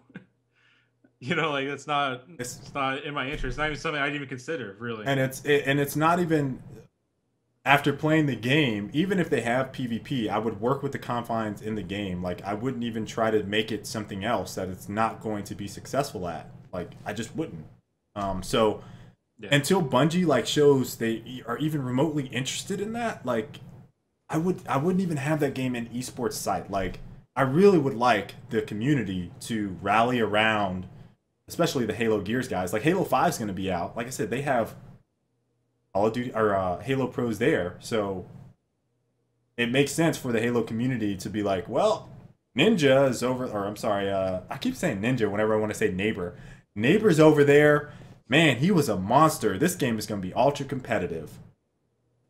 You know, like, it's not in my interest. It's not even something I'd even consider, really. And it's not even... After playing the game, even if they have PvP, I would work with the confines in the game. Like, I wouldn't even try to make it something else that it's not going to be successful at. Like, I just wouldn't. So Yeah. Until Bungie like shows they are even remotely interested in that, like I wouldn't even have that game in esports site. Like I really would like the community to rally around, especially the Halo Gears guys. Like Halo 5 is going to be out. Like I said, they have Call of Duty or Halo Pros there, so it makes sense for the Halo community to be like, well, Ninja is over, or I'm sorry, I keep saying Ninja whenever I want to say Neighbor. Neighbor's over there. Man, he was a monster. This game is going to be ultra competitive.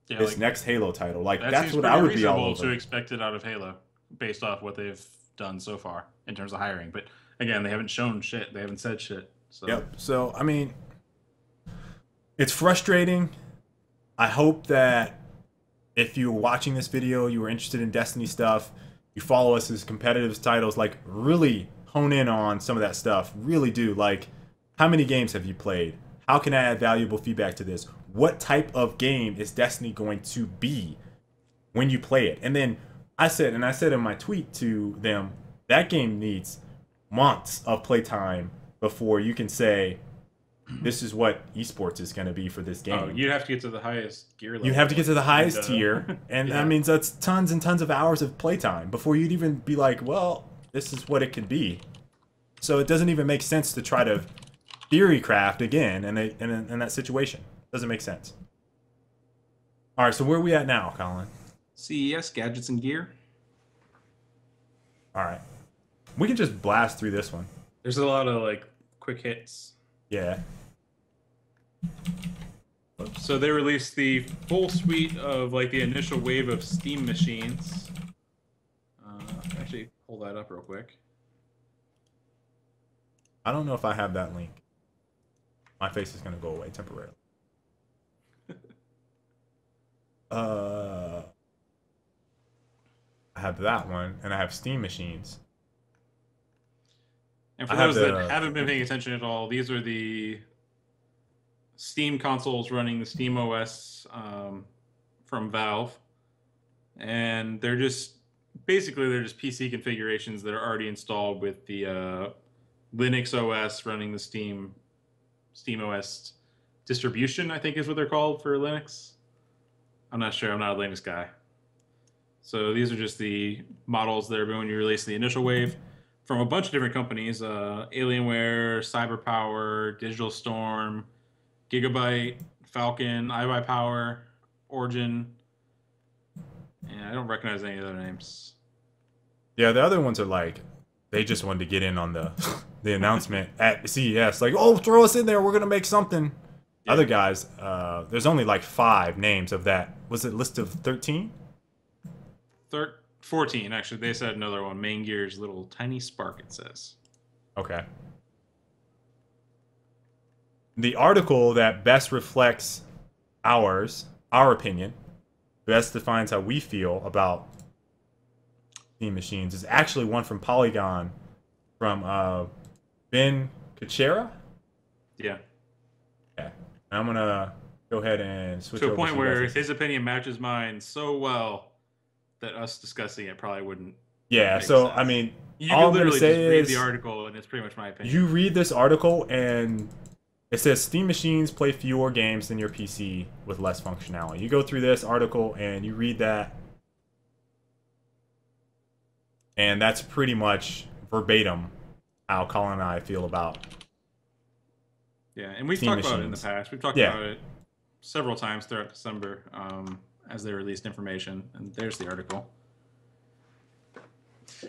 Yeah, This like, next Halo title, like that that's seems what pretty I would be all reasonable over. to expect it out of Halo, based off what they've done so far in terms of hiring. But again, they haven't shown shit. They haven't said shit. So Yep. So I mean, it's frustrating. I hope that if you were watching this video, you were interested in Destiny stuff, you follow us as competitive titles, like really hone in on some of that stuff. Really do. Like, how many games have you played? How can I add valuable feedback to this? What type of game is Destiny going to be when you play it? And then I said in my tweet to them, that game needs months of playtime before you can say, this is what esports is going to be for this game. Oh, you'd have to get to the highest gear level. You have to get to the highest and, tier, and yeah. that means that's tons and tons of hours of playtime before you'd even be like, well, this is what it could be. So it doesn't even make sense to try to theory craft again in that situation. Doesn't make sense. All right, so where are we at now, Colin? CES Gadgets and Gear. All right. We can just blast through this one. There's a lot of like quick hits. Yeah. So they released the full suite of like the initial wave of Steam machines. Actually, pull that up real quick. I don't know if I have that link. My face is going to go away temporarily. I have that one, and I have Steam machines. And for those that haven't been paying attention at all, these are the Steam consoles running the Steam OS from Valve. And they're just, basically, they're just PC configurations that are already installed with the Linux OS running the Steam OS distribution, I think is what they're called for Linux. I'm not sure. I'm not a Linux guy. So these are just the models that are when you release the initial wave from a bunch of different companies. Alienware, CyberPower, Digital Storm, Gigabyte, Falcon, iBuyPower, Origin. And I don't recognize any other names. Yeah, the other ones are like, they just wanted to get in on the the announcement at CES. Like, oh, throw us in there. We're going to make something. Yeah. Other guys, there's only like 5 names of that. Was it list of 13? 14, actually. They said another one. Main Gear's little tiny spark, it says. Okay. The article that best reflects our opinion, best defines how we feel about Steam machines, is actually one from Polygon, from Ben Kuchera. Yeah. Yeah. I'm gonna go ahead and switch to a point where guys. his opinion matches mine so well that us discussing it probably wouldn't. Yeah. So sense. I mean, you all can I'm gonna literally say just read is the article, and it's pretty much my opinion. You read this article, and it says Steam machines play fewer games than your PC with less functionality. You go through this article and you read that, and that's pretty much verbatim how Colin and I feel about. Yeah, and we've Steam talked about it in the machines. past. We've talked about it several times throughout December as they released information, and there's the article.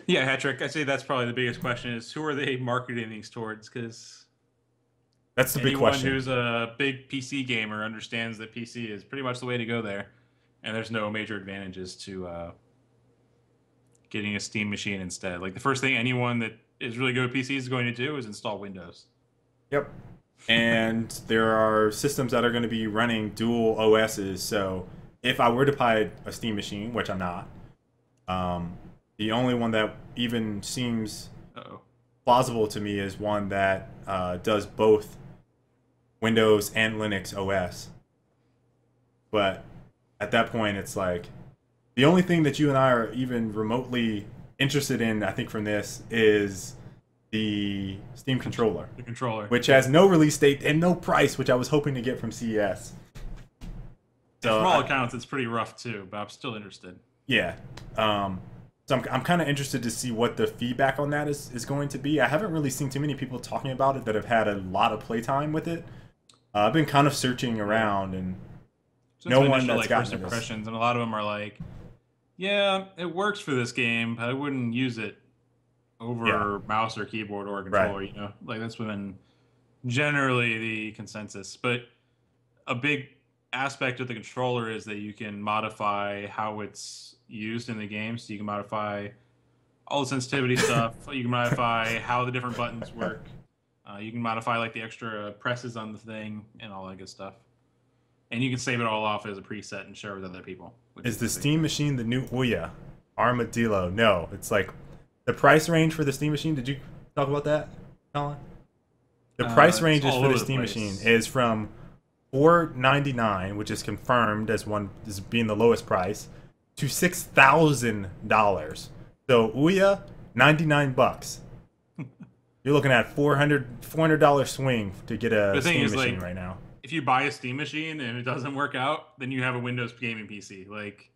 Yeah, Hatrick, I'd say that's probably the biggest question is who are they marketing these towards? Because that's the big question. Anyone who's a big PC gamer understands that PC is pretty much the way to go there, and there's no major advantages to getting a Steam machine instead. Like the first thing anyone that is really good at PC is going to do is install Windows. Yep. And there are systems that are going to be running dual OSs. So if I were to buy a Steam machine, which I'm not, the only one that even seems plausible to me is one that does both Windows and Linux OS. But at that point, it's like the only thing that you and I are even remotely interested in, I think, from this is the Steam controller, The controller, which has no release date and no price, which I was hoping to get from CES. So from all accounts, it's pretty rough too, but I'm still interested. Yeah. So I'm kind of interested to see what the feedback on that is going to be. I haven't really seen too many people talking about it that have had a lot of playtime with it. I've been kind of searching around, and Since no my one initial, that's like, gotten first this. impressions, and a lot of them are like, "Yeah, it works for this game, but I wouldn't use it over mouse or keyboard or controller." Right. You know, like that's been generally the consensus. But a big aspect of the controller is that you can modify how it's used in the game. So you can modify all the sensitivity stuff. You can modify how the different buttons work. You can modify like the extra presses on the thing and all that good stuff. And you can save it all off as a preset and share with other people. Is the Steam Machine the new Ouya? Armadillo? No, it's like the price range for the Steam Machine. Did you talk about that, Colin? The price ranges for the Steam Machine is from $499, which is confirmed as being the lowest price, to $6,000. So Ouya, $99. You're looking at $400 swing to get a Steam Machine right now. If you buy a Steam Machine and it doesn't work out, then you have a Windows gaming PC. Like,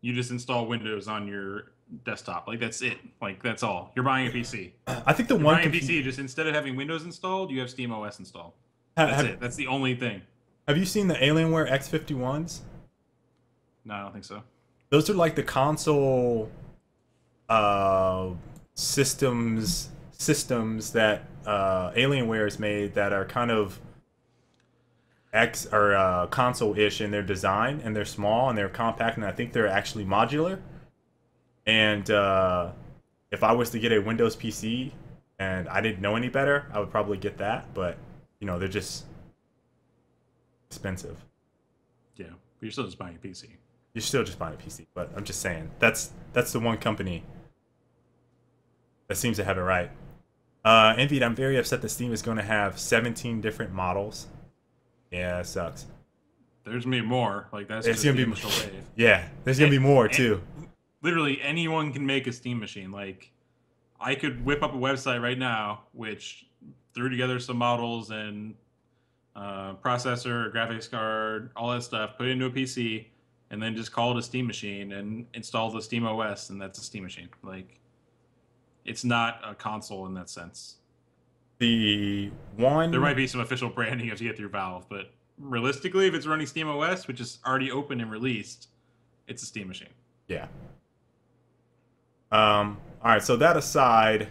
you just install Windows on your desktop. Like, that's it. Like, that's all. You're buying a PC. I think You're buying a PC, just instead of having Windows installed, you have Steam OS installed. That's it. That's the only thing. Have you seen the Alienware X51s? No, I don't think so. Those are like the console systems that Alienware has made that are kind of console-ish in their design, and they're small and they're compact, and I think they're actually modular. And if I was to get a Windows PC and I didn't know any better, I would probably get that. But you know, they're just expensive. Yeah, but you're still just buying a PC. You're still just buying a PC, but I'm just saying that's the one company that seems to have it right. Envied, I'm very upset that Steam is going to have 17 different models. Yeah, it sucks. There's gonna be more. Like that's it's just gonna be initial wave. Yeah, there's gonna be more too. Literally anyone can make a Steam machine. Like I could whip up a website right now, which threw together some models and processor, graphics card, all that stuff, put it into a PC, and then just call it a Steam machine and install the Steam OS, and that's a Steam machine. Like it's not a console in that sense. There might be some official branding you have to get through Valve, but realistically, if it's running Steam OS, which is already open and released, it's a Steam machine. Yeah. All right. So that aside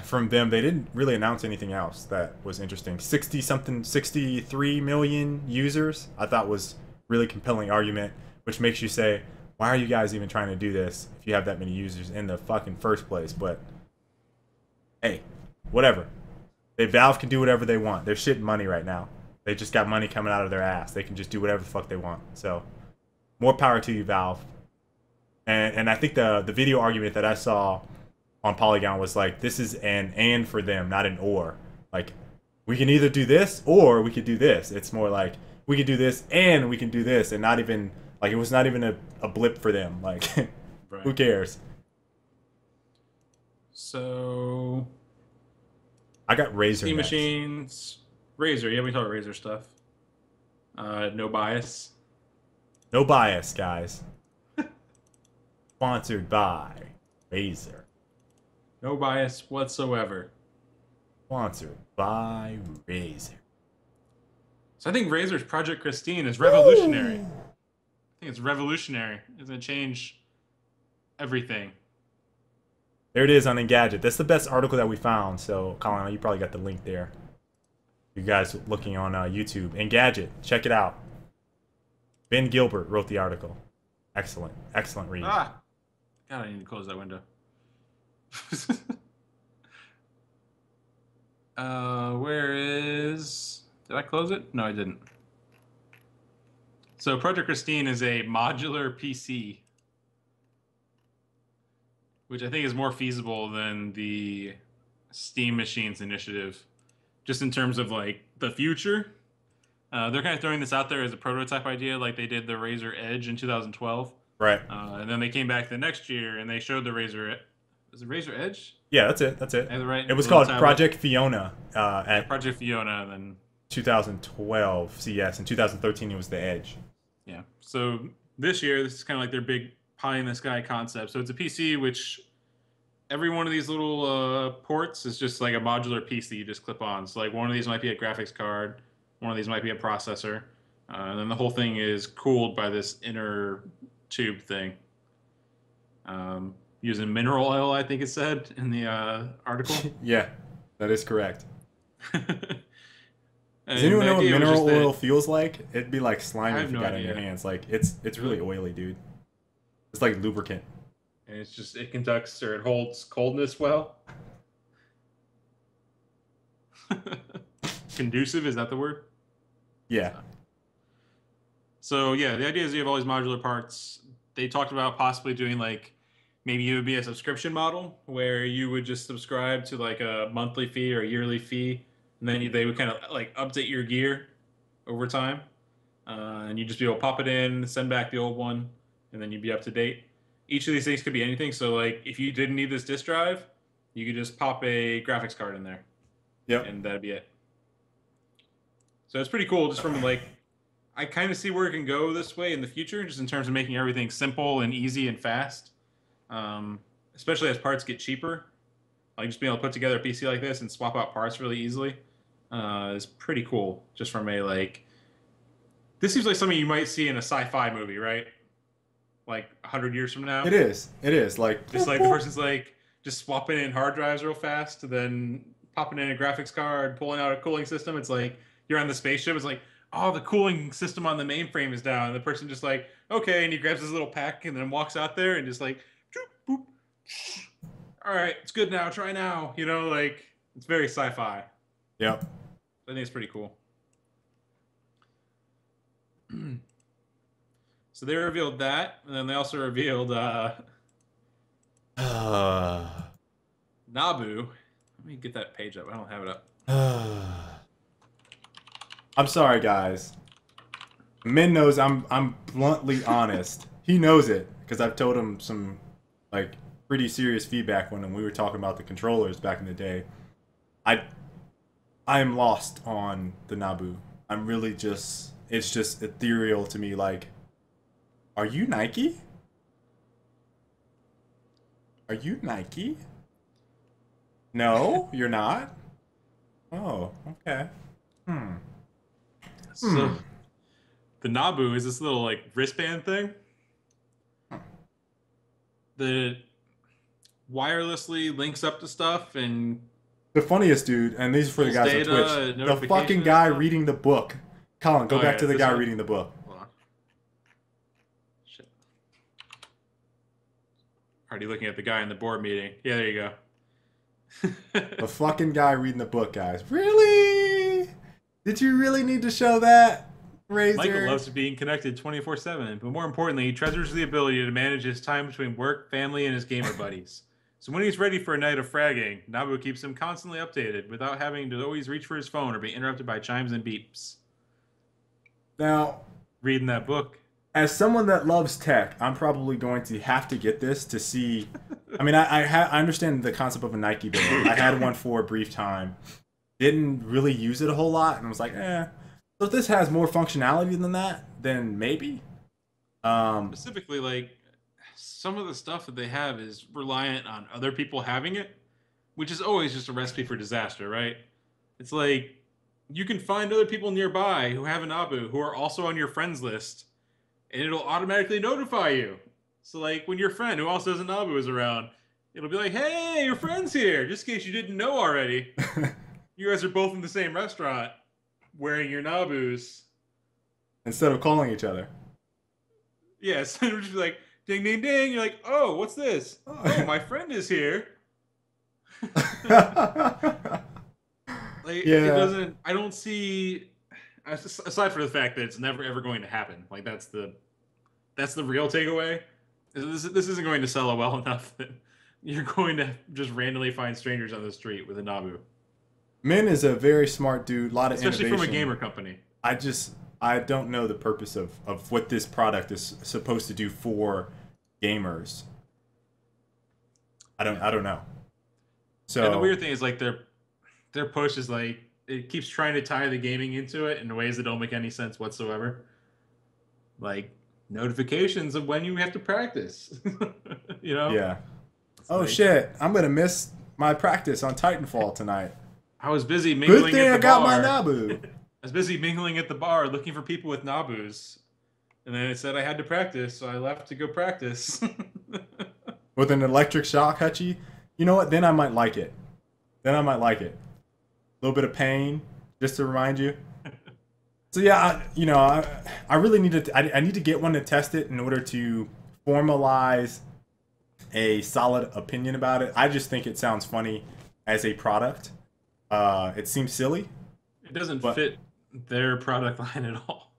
from them, they didn't really announce anything else that was interesting. 63 million users. I thought was really compelling argument, which makes you say, why are you guys even trying to do this if you have that many users in the fucking first place? But hey, whatever. Valve can do whatever they want. They're shitting money right now. They just got money coming out of their ass. They can just do whatever the fuck they want. So, more power to you, Valve. And I think the video argument that I saw on Polygon was like, this is an and for them, not an or. Like, we can either do this or we could do this. It's more like, we can do this and we can do this. And not even, like, it was not even a blip for them. Like, right. Who cares? So... I got Razer Steam machines. Razer, yeah, we talk about Razer stuff. No bias. No bias, guys. Sponsored by Razer. No bias whatsoever. Sponsored by Razer. So I think Razer's Project Christine is revolutionary. Ooh. I think it's revolutionary. It's going to change everything. There it is on Engadget. That's the best article that we found. So, Colin, you probably got the link there. You guys looking on YouTube. Engadget. Check it out. Ben Gilbert wrote the article. Excellent. Excellent read. Ah! God, I need to close that window. Where is... Did I close it? No, I didn't. So Project Christine is a modular PC, which I think is more feasible than the Steam Machines initiative, just in terms of like the future. They're kind of throwing this out there as a prototype idea, like they did the Razer Edge in 2012. Right. And then they came back the next year and they showed the Razer Is it Razor Edge? Yeah, that's it. That's it. I have the right It was little called tablet. Project Fiona at Project Fiona, and then 2012 CES. In 2013, it was the Edge. yeah. So this year, this is kind of like their big pie in the sky concept. So it's a PC which every one of these little ports is just like a modular piece that you just clip on. So like one of these might be a graphics card, one of these might be a processor, and then the whole thing is cooled by this inner tube thing. Using mineral oil, I think it said in the article. Yeah, that is correct. Does And anyone the know what idea was mineral just that- oil feels like? It'd be like slimy I if have you no got it in your idea. hands. Like it's really oily, dude. It's like lubricant. And it's just, it conducts or it holds coldness well. Conducive, is that the word? Yeah. So yeah, the idea is you have all these modular parts. They talked about possibly doing like, maybe it would be a subscription model where you would just subscribe to like a monthly fee or a yearly fee, and then they would kind of like update your gear over time, and you just be able to pop it in, send back the old one, and then you'd be up to date. Each of these things could be anything. So like if you didn't need this disk drive, you could just pop a graphics card in there. Yep. And that'd be it. So it's pretty cool, just from like, I kind of see where it can go this way in the future, just in terms of making everything simple and easy and fast. Especially as parts get cheaper. Like just being able to put together a PC like this and swap out parts really easily is pretty cool. Just from a like, this seems like something you might see in a sci-fi movie, right? Like 100 years from now. It is. It is. Like Just like the person's like just swapping in hard drives real fast, then popping in a graphics card, pulling out a cooling system. It's like you're on the spaceship. It's like, oh, the cooling system on the mainframe is down. And the person just like, okay, and he grabs his little pack and then walks out there and just like, boop, boop. All right, it's good now. Try now. You know, like it's very sci-fi. Yep. I think it's pretty cool. So they revealed that, and then they also revealed Nabu. Let me get that page up. I don't have it up. I'm sorry, guys. Min knows I'm bluntly honest. He knows it because I've told him some like pretty serious feedback when we were talking about the controllers back in the day. I am lost on the Nabu. I'm really just, it's just ethereal to me. Like, are you Nike? Are you Nike? No, you're not. Oh, okay. So the Nabu is this little like wristband thing that wirelessly links up to stuff, and The funniest dude, and these are for the guys on data, Twitch. The notifications fucking and guy stuff. reading the book. Colin, go Oh, back yeah, to the this guy one. reading the book. hold on. Shit. Already looking at the guy in the board meeting. Yeah, there you go. The fucking guy reading the book, guys. Really? Did you really need to show that, Razor? Michael loves being connected 24/7, but more importantly, he treasures the ability to manage his time between work, family, and his gamer buddies. So when he's ready for a night of fragging, Nabu keeps him constantly updated without having to always reach for his phone or be interrupted by chimes and beeps. Now, Reading that book. as someone that loves tech, I'm probably going to have to get this to see. I mean, I understand the concept of a Nike band. I had one for a brief time. Didn't really use it a whole lot, and was like, eh. So if this has more functionality than that, then maybe. Specifically, like, some of the stuff that they have is reliant on other people having it, which is always just a recipe for disaster, right? It's like, you can find other people nearby who have an Abu who are also on your friends list, and it'll automatically notify you. So like when your friend who also has an Abu is around, it'll be like, hey, your friend's here, just in case you didn't know already. You guys are both in the same restaurant wearing your Nabus. Instead of calling each other. Yes, and it'll just be like, ding, ding, ding. You're like, oh, what's this? Oh, my friend is here. Like, Yeah. it doesn't, I don't see, aside from the fact that it's never ever going to happen, like that's the real takeaway. This isn't going to sell well enough that you're going to just randomly find strangers on the street with a Nabu. Min is a very smart dude, a lot of Especially innovation. from a gamer company. I don't know the purpose of what this product is supposed to do for gamers. I don't know. And the So weird thing is like their push is like it keeps trying to tie the gaming into it in ways that don't make any sense whatsoever. Like notifications of when you have to practice. You know? yeah. It's Oh like shit! I'm gonna miss my practice on Titanfall tonight. I was busy Good mingling thing at I the got my bar. Nabu. I was busy mingling at the bar looking for people with Nabus. And then it said I had to practice, so I left to go practice. With an electric shock, Hutchie. You know what? Then I might like it. Then I might like it. A little bit of pain, just to remind you. So yeah, I really need to. I need to get one to test it in order to formalize a solid opinion about it. I just think it sounds funny as a product. It seems silly, It doesn't but fit their product line at all.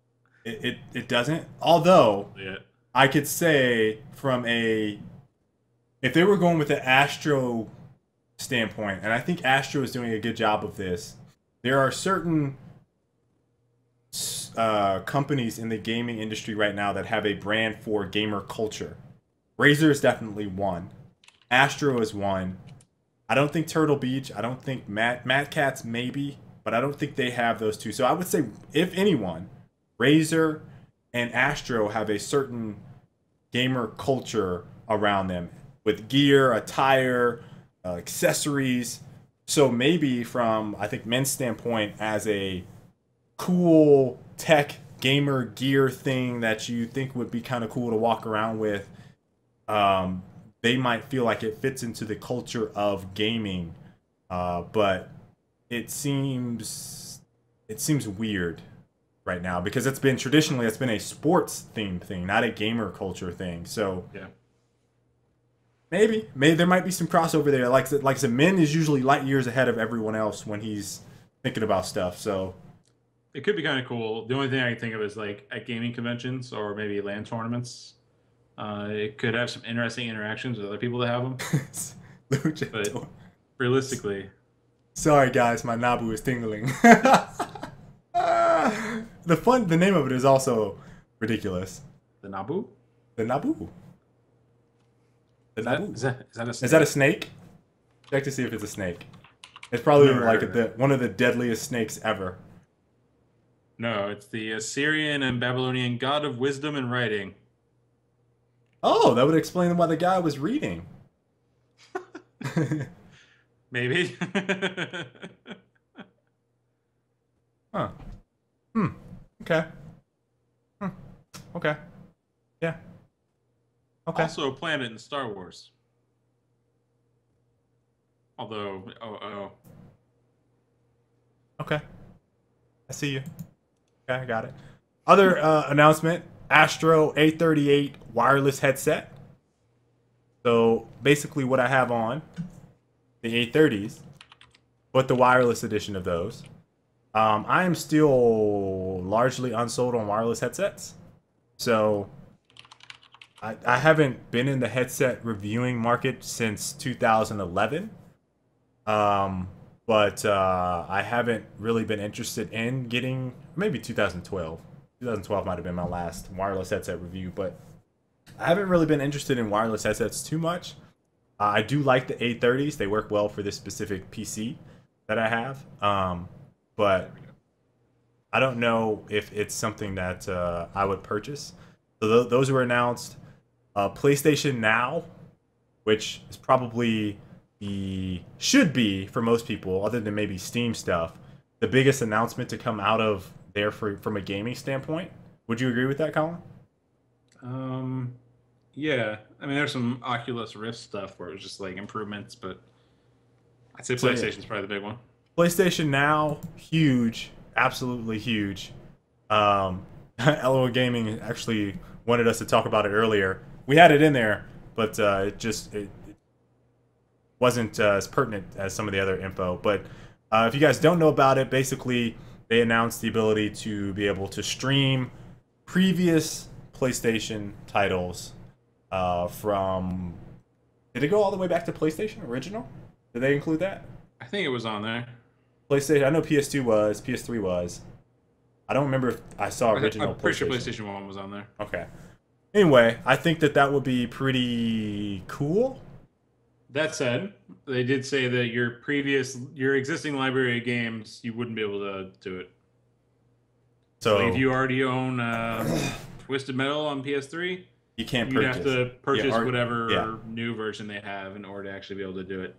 it doesn't. Although Yeah. I could say from a if they were going with the Astro standpoint, and I think Astro is doing a good job of this. There are certain companies in the gaming industry right now that have a brand for gamer culture. Razer is definitely one. Astro is one. I don't think Turtle Beach. I don't think Mad Cats maybe, but I don't think they have those two. So I would say, if anyone, Razer and Astro have a certain gamer culture around them with gear, attire, accessories. So maybe from I think men's standpoint, as a cool tech gamer gear thing that you think would be kind of cool to walk around with, they might feel like it fits into the culture of gaming, but it seems weird right now because traditionally it's been a sports themed thing, not a gamer culture thing. So Yeah. maybe there might be some crossover there. Like I said, Min is usually light years ahead of everyone else when he's thinking about stuff. So It could be kind of cool. The only thing I can think of is like at gaming conventions or maybe LAN tournaments. It could have some interesting interactions with other people that have them. But realistically, sorry guys, my Nabu is tingling. The name of it is also ridiculous. the Nabu? The Nabu. The Nabu. Is that a snake? Is that a snake? Check to see if it's a snake. It's probably Never like heard of one of the deadliest snakes ever. No, it's the Assyrian and Babylonian god of wisdom and writing. Oh, that would explain why the guy was reading. Maybe. Huh. Okay. Okay. Yeah. Okay. Also a planet in Star Wars. Although, Okay. I see you. Okay, I got it. Other announcement, Astro A38 wireless headset. So basically what I have on the A30s, but the wireless edition of those. I am still largely unsold on wireless headsets. So I haven't been in the headset reviewing market since 2011. But I haven't really been interested in getting, maybe 2012. 2012 might have been my last wireless headset review, but I haven't really been interested in wireless headsets too much. I do like the A30s. They work well for this specific PC that I have. But I don't know if it's something that I would purchase. So those were announced. PlayStation Now, which is probably should be for most people, other than maybe Steam stuff, the biggest announcement to come out of there from a gaming standpoint. Would you agree with that, Colin? yeah. I mean, there's some Oculus Rift stuff where it was just like improvements, but I'd say So, yeah. PlayStation's probably the big one. PlayStation Now, huge, absolutely huge. LOL Gaming actually wanted us to talk about it earlier. We had it in there, but it wasn't as pertinent as some of the other info. But if you guys don't know about it, basically they announced the ability to be able to stream previous PlayStation titles from... Did it go all the way back to PlayStation original? Did they include that? I think it was on there. PlayStation, I know PS2 was, PS3 was. I don't remember if I saw original I'm pretty sure PlayStation. PlayStation 1 was on there. Okay. Anyway, I think that would be pretty cool. That said, they did say that your existing library of games, you wouldn't be able to do it. So like if So you already own Twisted Metal on PS3, you can't you'd have purchase. to Yeah, purchase yeah. whatever new version they have in order to actually be able to do it.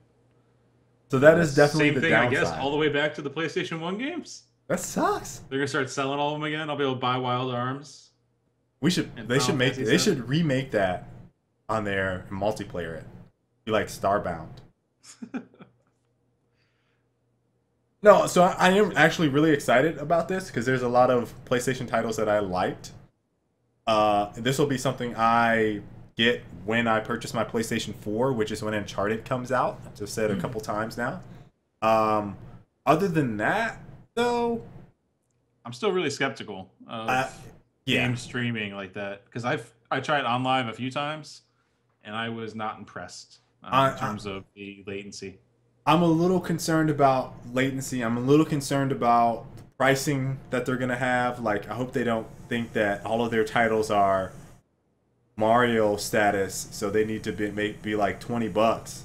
So that is definitely Same the thing, I guess, downside. all the way back to the PlayStation 1 games. That sucks. They're gonna start selling all of them again. I'll be able to buy Wild Arms We should. and They should Final make. Fantasy They 7. should remake that on their multiplayer. It be like Starbound. No, so I am actually really excited about this because there's a lot of PlayStation titles that I liked. This will be something I get when I purchase my PlayStation 4, which is when Uncharted comes out. I've just said a couple times now. Other than that, though, I'm still really skeptical of yeah, game streaming like that because I tried OnLive a few times and I was not impressed in terms of the latency. I'm a little concerned about latency. I'm a little concerned about the pricing that they're gonna have. Like, I hope they don't think that all of their titles are Mario status, so they need to be like $20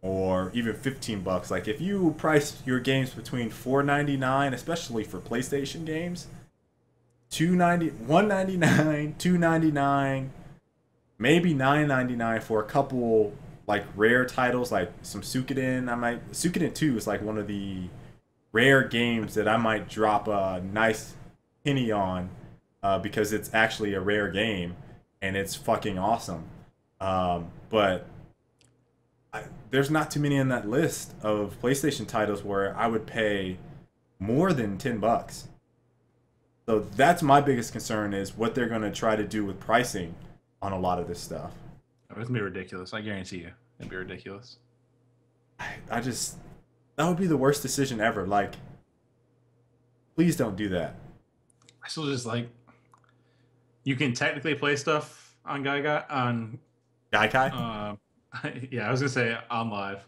or even $15. Like, if you price your games between $4.99, especially for PlayStation games, $1.99, $2.99, maybe $9.99 for a couple like rare titles like some Suikoden. Suikoden 2 is like one of the rare games that I might drop a nice penny on because it's actually a rare game and it's fucking awesome. But there's not too many on that list of PlayStation titles where I would pay more than $10. So that's my biggest concern is what they're going to try to do with pricing on a lot of this stuff. It's gonna be ridiculous. I guarantee you, it'd be ridiculous. I just that would be the worst decision ever. Like, please don't do that. I still just like you can technically play stuff on Gaikai? yeah, I was gonna say on live.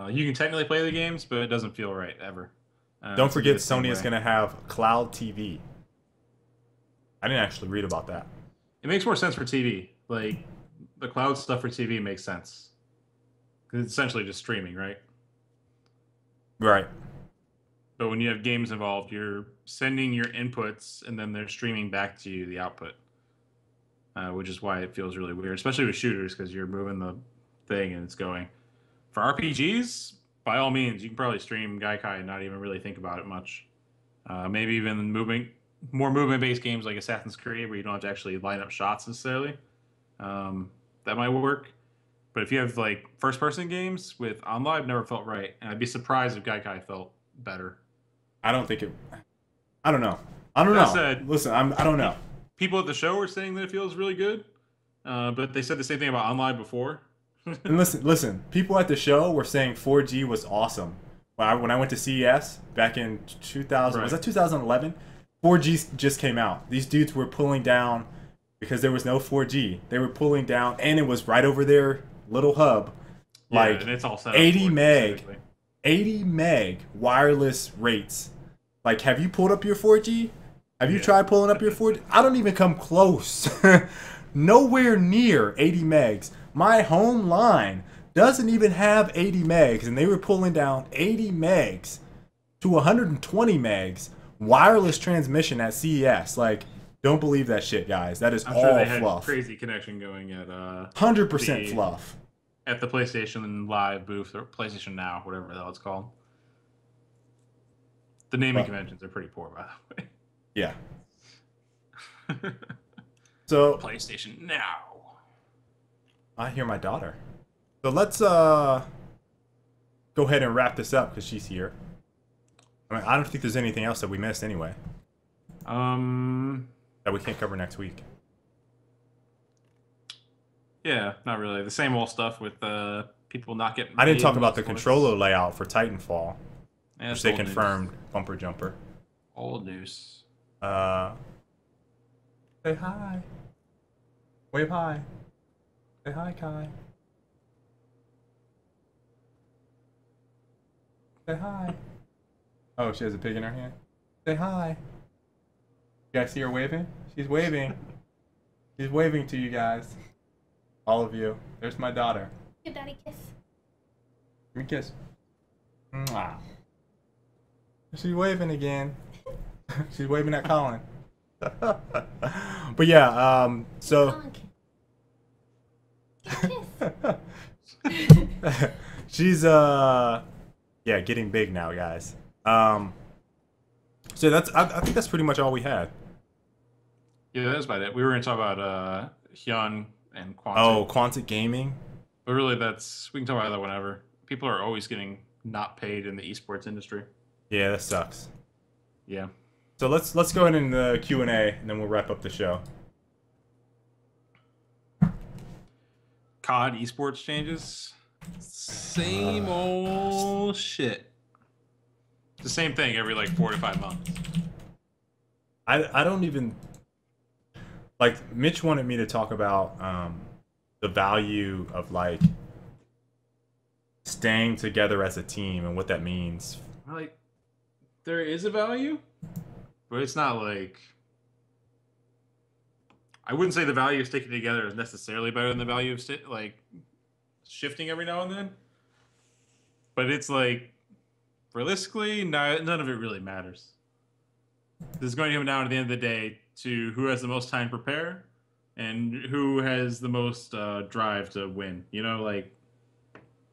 You can technically play the games, but it doesn't feel right ever. Don't forget Sony is gonna have cloud TV. I didn't actually read about that. It makes more sense for TV. Like the cloud stuff for TV makes sense because it's essentially just streaming, right? Right. But when you have games involved, you're sending your inputs and then they're streaming back to you the output, which is why it feels really weird, especially with shooters because you're moving the thing and it's going. For RPGs, by all means, you can probably stream Gaikai and not even really think about it much. Maybe even more movement-based games like Assassin's Creed, where you don't have to actually line up shots necessarily. That might work. But if you have like first-person games with OnLive, never felt right, and I'd be surprised if Gaikai felt better. I don't think it. I don't know. I don't know. Said, Listen, I don't know. People at the show were saying that it feels really good, but they said the same thing about OnLive before. And listen. People at the show were saying 4G was awesome. When I went to CES back in 2000, was that 2011? 4G just came out. These dudes were pulling down because there was no 4G. They were pulling down, and it was right over their little hub. Yeah, like and it's all set up 80 meg, 80 meg wireless rates. Like, have you pulled up your 4G? Have you tried pulling up your 4G? I don't even come close. Nowhere near 80 megs. My home line doesn't even have 80 megs, and they were pulling down 80 megs to 120 megs wireless transmission at CES. Like, don't believe that shit, guys. That is all sure they had fluff. Crazy connection going at 100% fluff at the PlayStation Live booth or PlayStation Now, whatever the hell it's called. The naming conventions are pretty poor, by the way. Yeah. So PlayStation Now. I hear my daughter. So let's go ahead and wrap this up because she's here. I mean, I don't think there's anything else that we missed anyway. That we can't cover next week. Yeah, not really. The same old stuff with people not getting. I didn't talk about the controller layout for Titanfall, which they confirmed. News. Bumper jumper. Old news. Say hi. Wave hi. Say hi, Kai. Say hi. Oh, she has a pig in her hand. Say hi. You guys see her waving? She's waving. She's waving to you guys. All of you. There's my daughter. Give Daddy a kiss. Give me a kiss. Mwah. She's waving again. She's waving at Colin. But yeah, so Colin, kiss. she's yeah, getting big now, guys. So that's I think that's pretty much all we had. Yeah, that's about it. We were going to talk about Hyun and Quantic. Oh, Quantic Gaming. But really, we can talk about that whenever. People are always getting not paid in the esports industry. Yeah, that sucks. Yeah. So let's go ahead in the Q&A, and then we'll wrap up the show. COD esports changes. Same old shit. It's the same thing every like 4 to 5 months. I don't even like. Mitch wanted me to talk about the value of like staying together as a team and what that means. Like, there is a value, but it's not like. I wouldn't say the value of sticking together is necessarily better than the value of shifting every now and then. But it's like, realistically, none of it really matters. This is going to come down at the end of the day to who has the most time to prepare and who has the most drive to win. You know, like,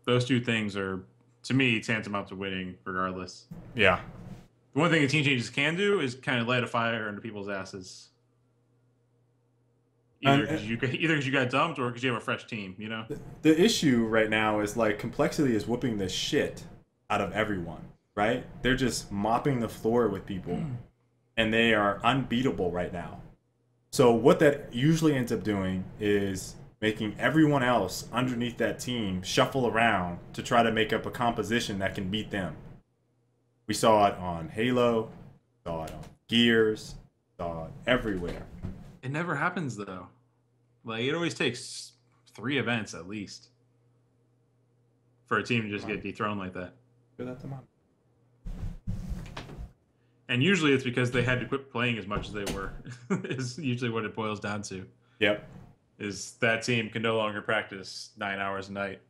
those two things are, to me, tantamount to winning regardless. Yeah. The one thing the team changes can do is kind of light a fire under people's asses. Either because you got dumped or because you have a fresh team, you know? The issue right now is like complexity is whooping the shit out of everyone, right? They're just mopping the floor with people and they are unbeatable right now. So what that usually ends up doing is making everyone else underneath that team shuffle around to try to make up a composition that can beat them. We saw it on Halo, saw it on Gears, saw it everywhere. It never happens though. Like, it always takes 3 events at least for a team to just get dethroned like that. And usually it's because they had to quit playing as much as they were. Is usually what it boils down to. Yep. Is that team can no longer practice 9 hours a night.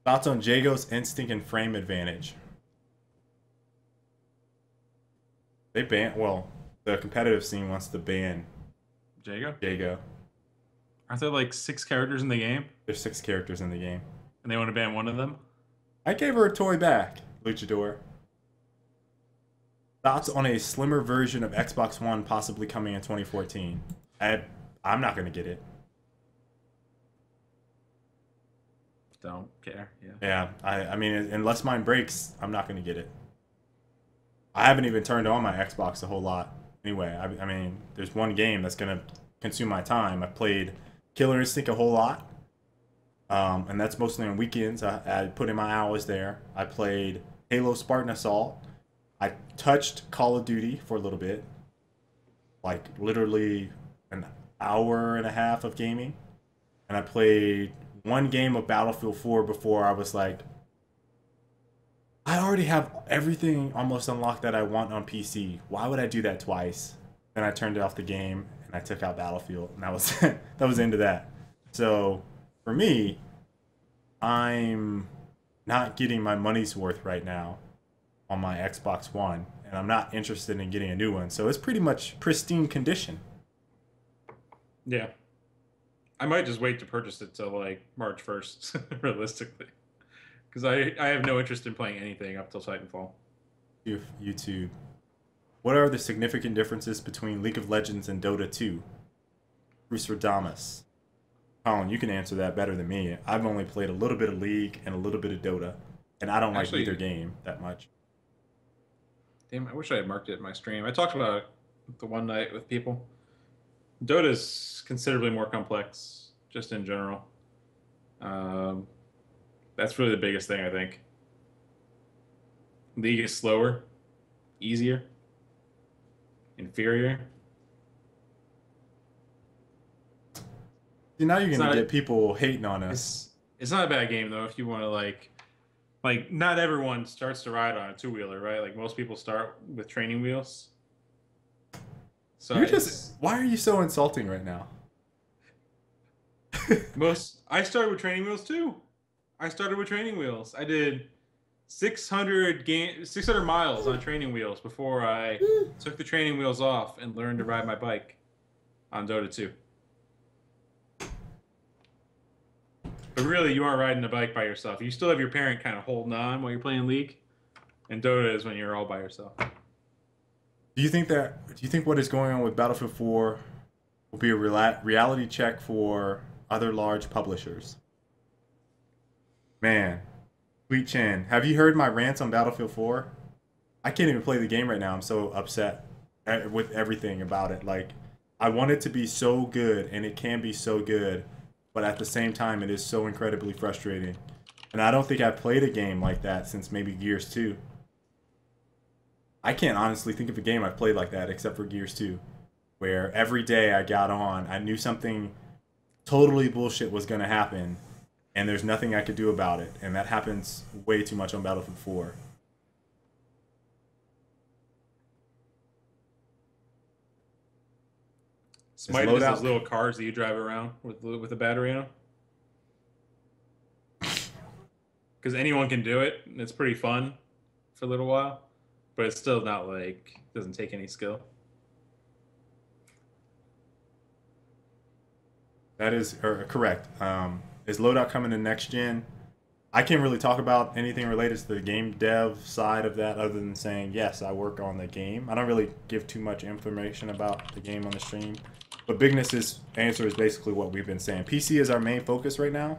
Thoughts on Jago's instinct and frame advantage? They the competitive scene wants to ban Jago. Aren't there like 6 characters in the game? There's 6 characters in the game. And they want to ban one of them? I gave her a toy back, Luchador. Thoughts on a slimmer version of Xbox One possibly coming in 2014? I'm not going to get it. Don't care, yeah. Yeah, I mean, unless mine breaks, I'm not going to get it. I haven't even turned on my Xbox a whole lot. Anyway, I mean, there's one game that's going to consume my time. I played Killer Instinct a whole lot. And that's mostly on weekends. I put in my hours there. I played Halo Spartan Assault. I touched Call of Duty for a little bit. Like, literally an hour and a half of gaming. And I played one game of Battlefield 4 before I was like, I already have everything almost unlocked that I want on PC. Why would I do that twice? Then I turned off the game and I took out Battlefield, and that was that was the end of that. So for me, I'm not getting my money's worth right now on my Xbox One, and I'm not interested in getting a new one. So it's pretty much pristine condition. Yeah. I might just wait to purchase it till like March 1st, realistically. Because I have no interest in playing anything up till Titanfall. YouTube. What are the significant differences between League of Legends and Dota 2? Bruce Radamas. Colin, you can answer that better than me. I've only played a little bit of League and a little bit of Dota, and I don't like either game that much. Damn, I wish I had marked it in my stream. I talked about it the one night with people. Dota's considerably more complex, just in general. That's really the biggest thing, I think. League is slower, easier, inferior. See, now you're going to get people hating on us. It's not a bad game, though, if you want to, like, not everyone starts to ride on a 2-wheeler, right? Like, most people start with training wheels. So why are you so insulting right now? I started with training wheels too. I started with training wheels. I did 600 miles on training wheels before I took the training wheels off and learned to ride my bike on Dota 2. But really, you aren't riding a bike by yourself. You still have your parent kind of holding on while you're playing League. And Dota is when you're all by yourself. Do you think what is going on with Battlefield 4 will be a reality check for other large publishers? Man, Sweet Chin, have you heard my rants on Battlefield 4? I can't even play the game right now. I'm so upset with everything about it. Like, I want it to be so good, and it can be so good, but at the same time, it is so incredibly frustrating. And I don't think I've played a game like that since maybe Gears 2. I can't honestly think of a game I've played like that except for Gears 2, where every day I got on, I knew something totally bullshit was going to happen, and there's nothing I could do about it. And that happens way too much on Battlefield 4. Smite is those little cars that you drive around with a battery in them. Because anyone can do it, and it's pretty fun for a little while. But it's still not like, doesn't take any skill. That is correct. Is loadout coming to next gen? I can't really talk about anything related to the game dev side of that other than saying, yes, I work on the game. I don't really give too much information about the game on the stream. But Bigness's answer is basically what we've been saying. PC is our main focus right now.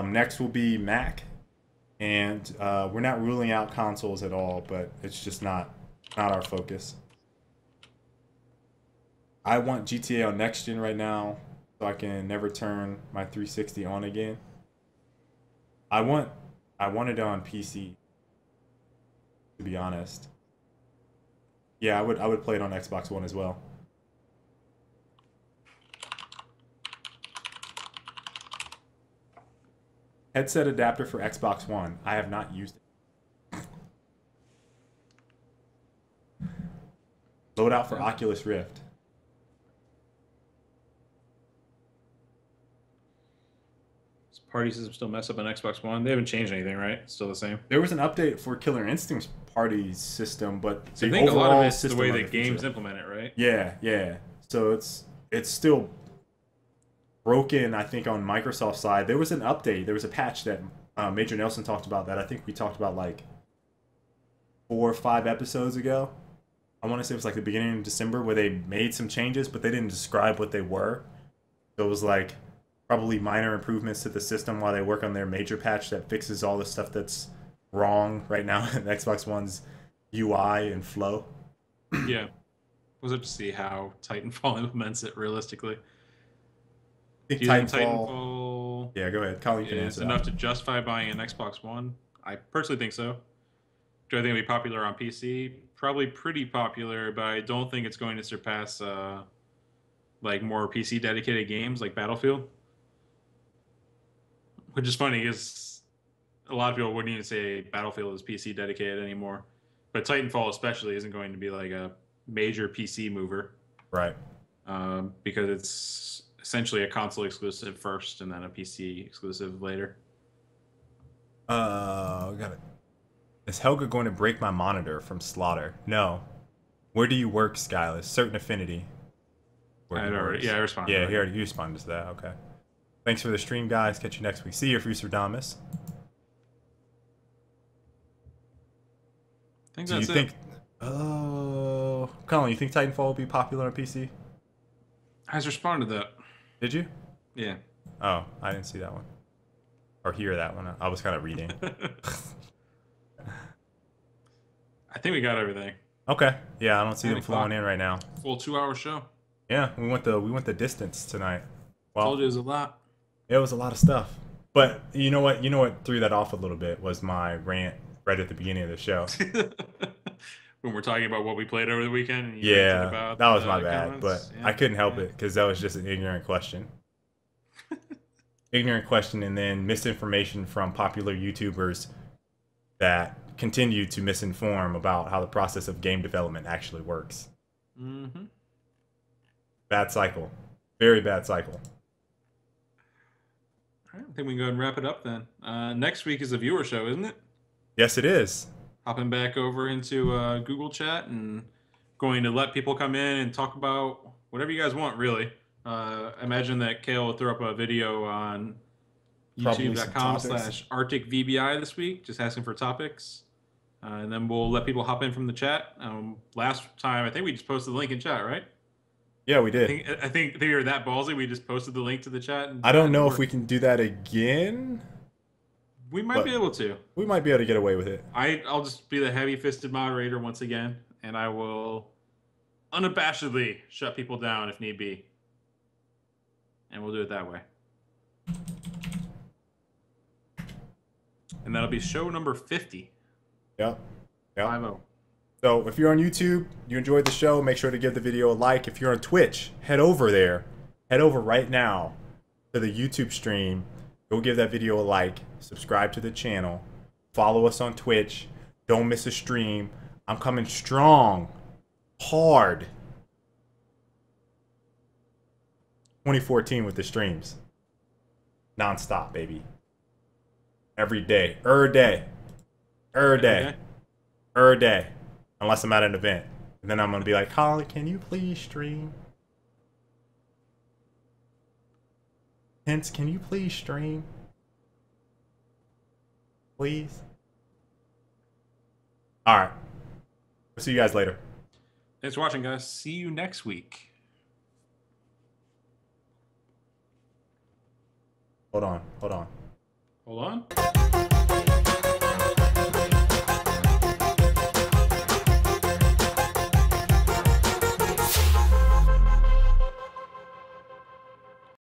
Next will be Mac. And we're not ruling out consoles at all, but it's just not our focus. I want GTA on next gen right now, so I can never turn my 360 on again. I want it on PC, to be honest. Yeah, I would play it on Xbox One as well. Headset adapter for Xbox One. I have not used it. Loadout for Oculus Rift. Does party system still mess up on Xbox One? They haven't changed anything, right? It's still the same. There was an update for Killer Instinct's party system, but so I think a lot of it's the way that games implement it, right? Yeah, yeah. So it's still broken, I think, on Microsoft's side. There was an update. There was a patch that Major Nelson talked about that I think we talked about like 4 or 5 episodes ago. I want to say it was like the beginning of December where they made some changes, but they didn't describe what they were. So it was like probably minor improvements to the system while they work on their major patch that fixes all the stuff that's wrong right now in Xbox One's UI and flow. Yeah. Was it to see how Titanfall implements it realistically? I think Titanfall... Yeah, go ahead. Colin, you can answer enough to justify buying an Xbox One? I personally think so. Do I think it'll be popular on PC? Probably pretty popular, but I don't think it's going to surpass like more PC dedicated games like Battlefield. Which is funny because a lot of people wouldn't even say Battlefield is PC dedicated anymore. But Titanfall especially isn't going to be like a major PC mover. Right. Because it's essentially a console exclusive first and then a PC exclusive later. Got it. Is Helga going to break my monitor from Slaughter? No. Where do you work, Skyless? Certain Affinity. I responded. Yeah, he already responded to that. Okay. Thanks for the stream, guys. Catch you next week. See you, Frucerdamus. I think that's it. Oh, Colin, you think Titanfall will be popular on PC? I just responded to that. Did you? Yeah. Oh, I didn't see that one. Or hear that one. I was kind of reading. I think we got everything. Okay. Yeah, I don't see them flowing in right now. Full 2-hour show. Yeah, we went the distance tonight. Well, Told you it was a lot. It was a lot of stuff. But you know what? You know what threw that off a little bit was my rant right at the beginning of the show. When we're talking about what we played over the weekend. And yeah, that was my bad. But yeah, I couldn't help it because that was just an ignorant question. Ignorant question, and then misinformation from popular YouTubers that continue to misinform about how the process of game development actually works. Mm-hmm. Bad cycle. Very bad cycle. All right, I think we can go ahead and wrap it up then. Next week is a viewer show, isn't it? Yes, it is. Hopping back over into Google Chat and going to let people come in and talk about whatever you guys want, really. Imagine that Kale will throw up a video on youtube.com/ArcticVBI this week, just asking for topics. And then we'll let people hop in from the chat. Last time, I think we just posted the link in chat, right? Yeah, we did. I think they were that ballsy. We just posted the link to the chat. I don't know if we can do that again. We might be able to. We might be able to get away with it. I'll just be the heavy-fisted moderator once again, and I will unabashedly shut people down if need be. And we'll do it that way. And that'll be show number 50. Yep. 50. So if you're on YouTube, you enjoyed the show, make sure to give the video a like. If you're on Twitch, head over there. Head over right now to the YouTube stream. Go give that video a like. Subscribe to the channel. Follow us on Twitch. Don't miss a stream. I'm coming strong. Hard. 2014 with the streams. Non-stop, baby. Every day. Day. Day. Unless I'm at an event. And then I'm going to be like, Colin, can you please stream? Hence, can you please stream? Please? Alright. We'll see you guys later. Thanks for watching, guys. See you next week. Hold on. Hold on.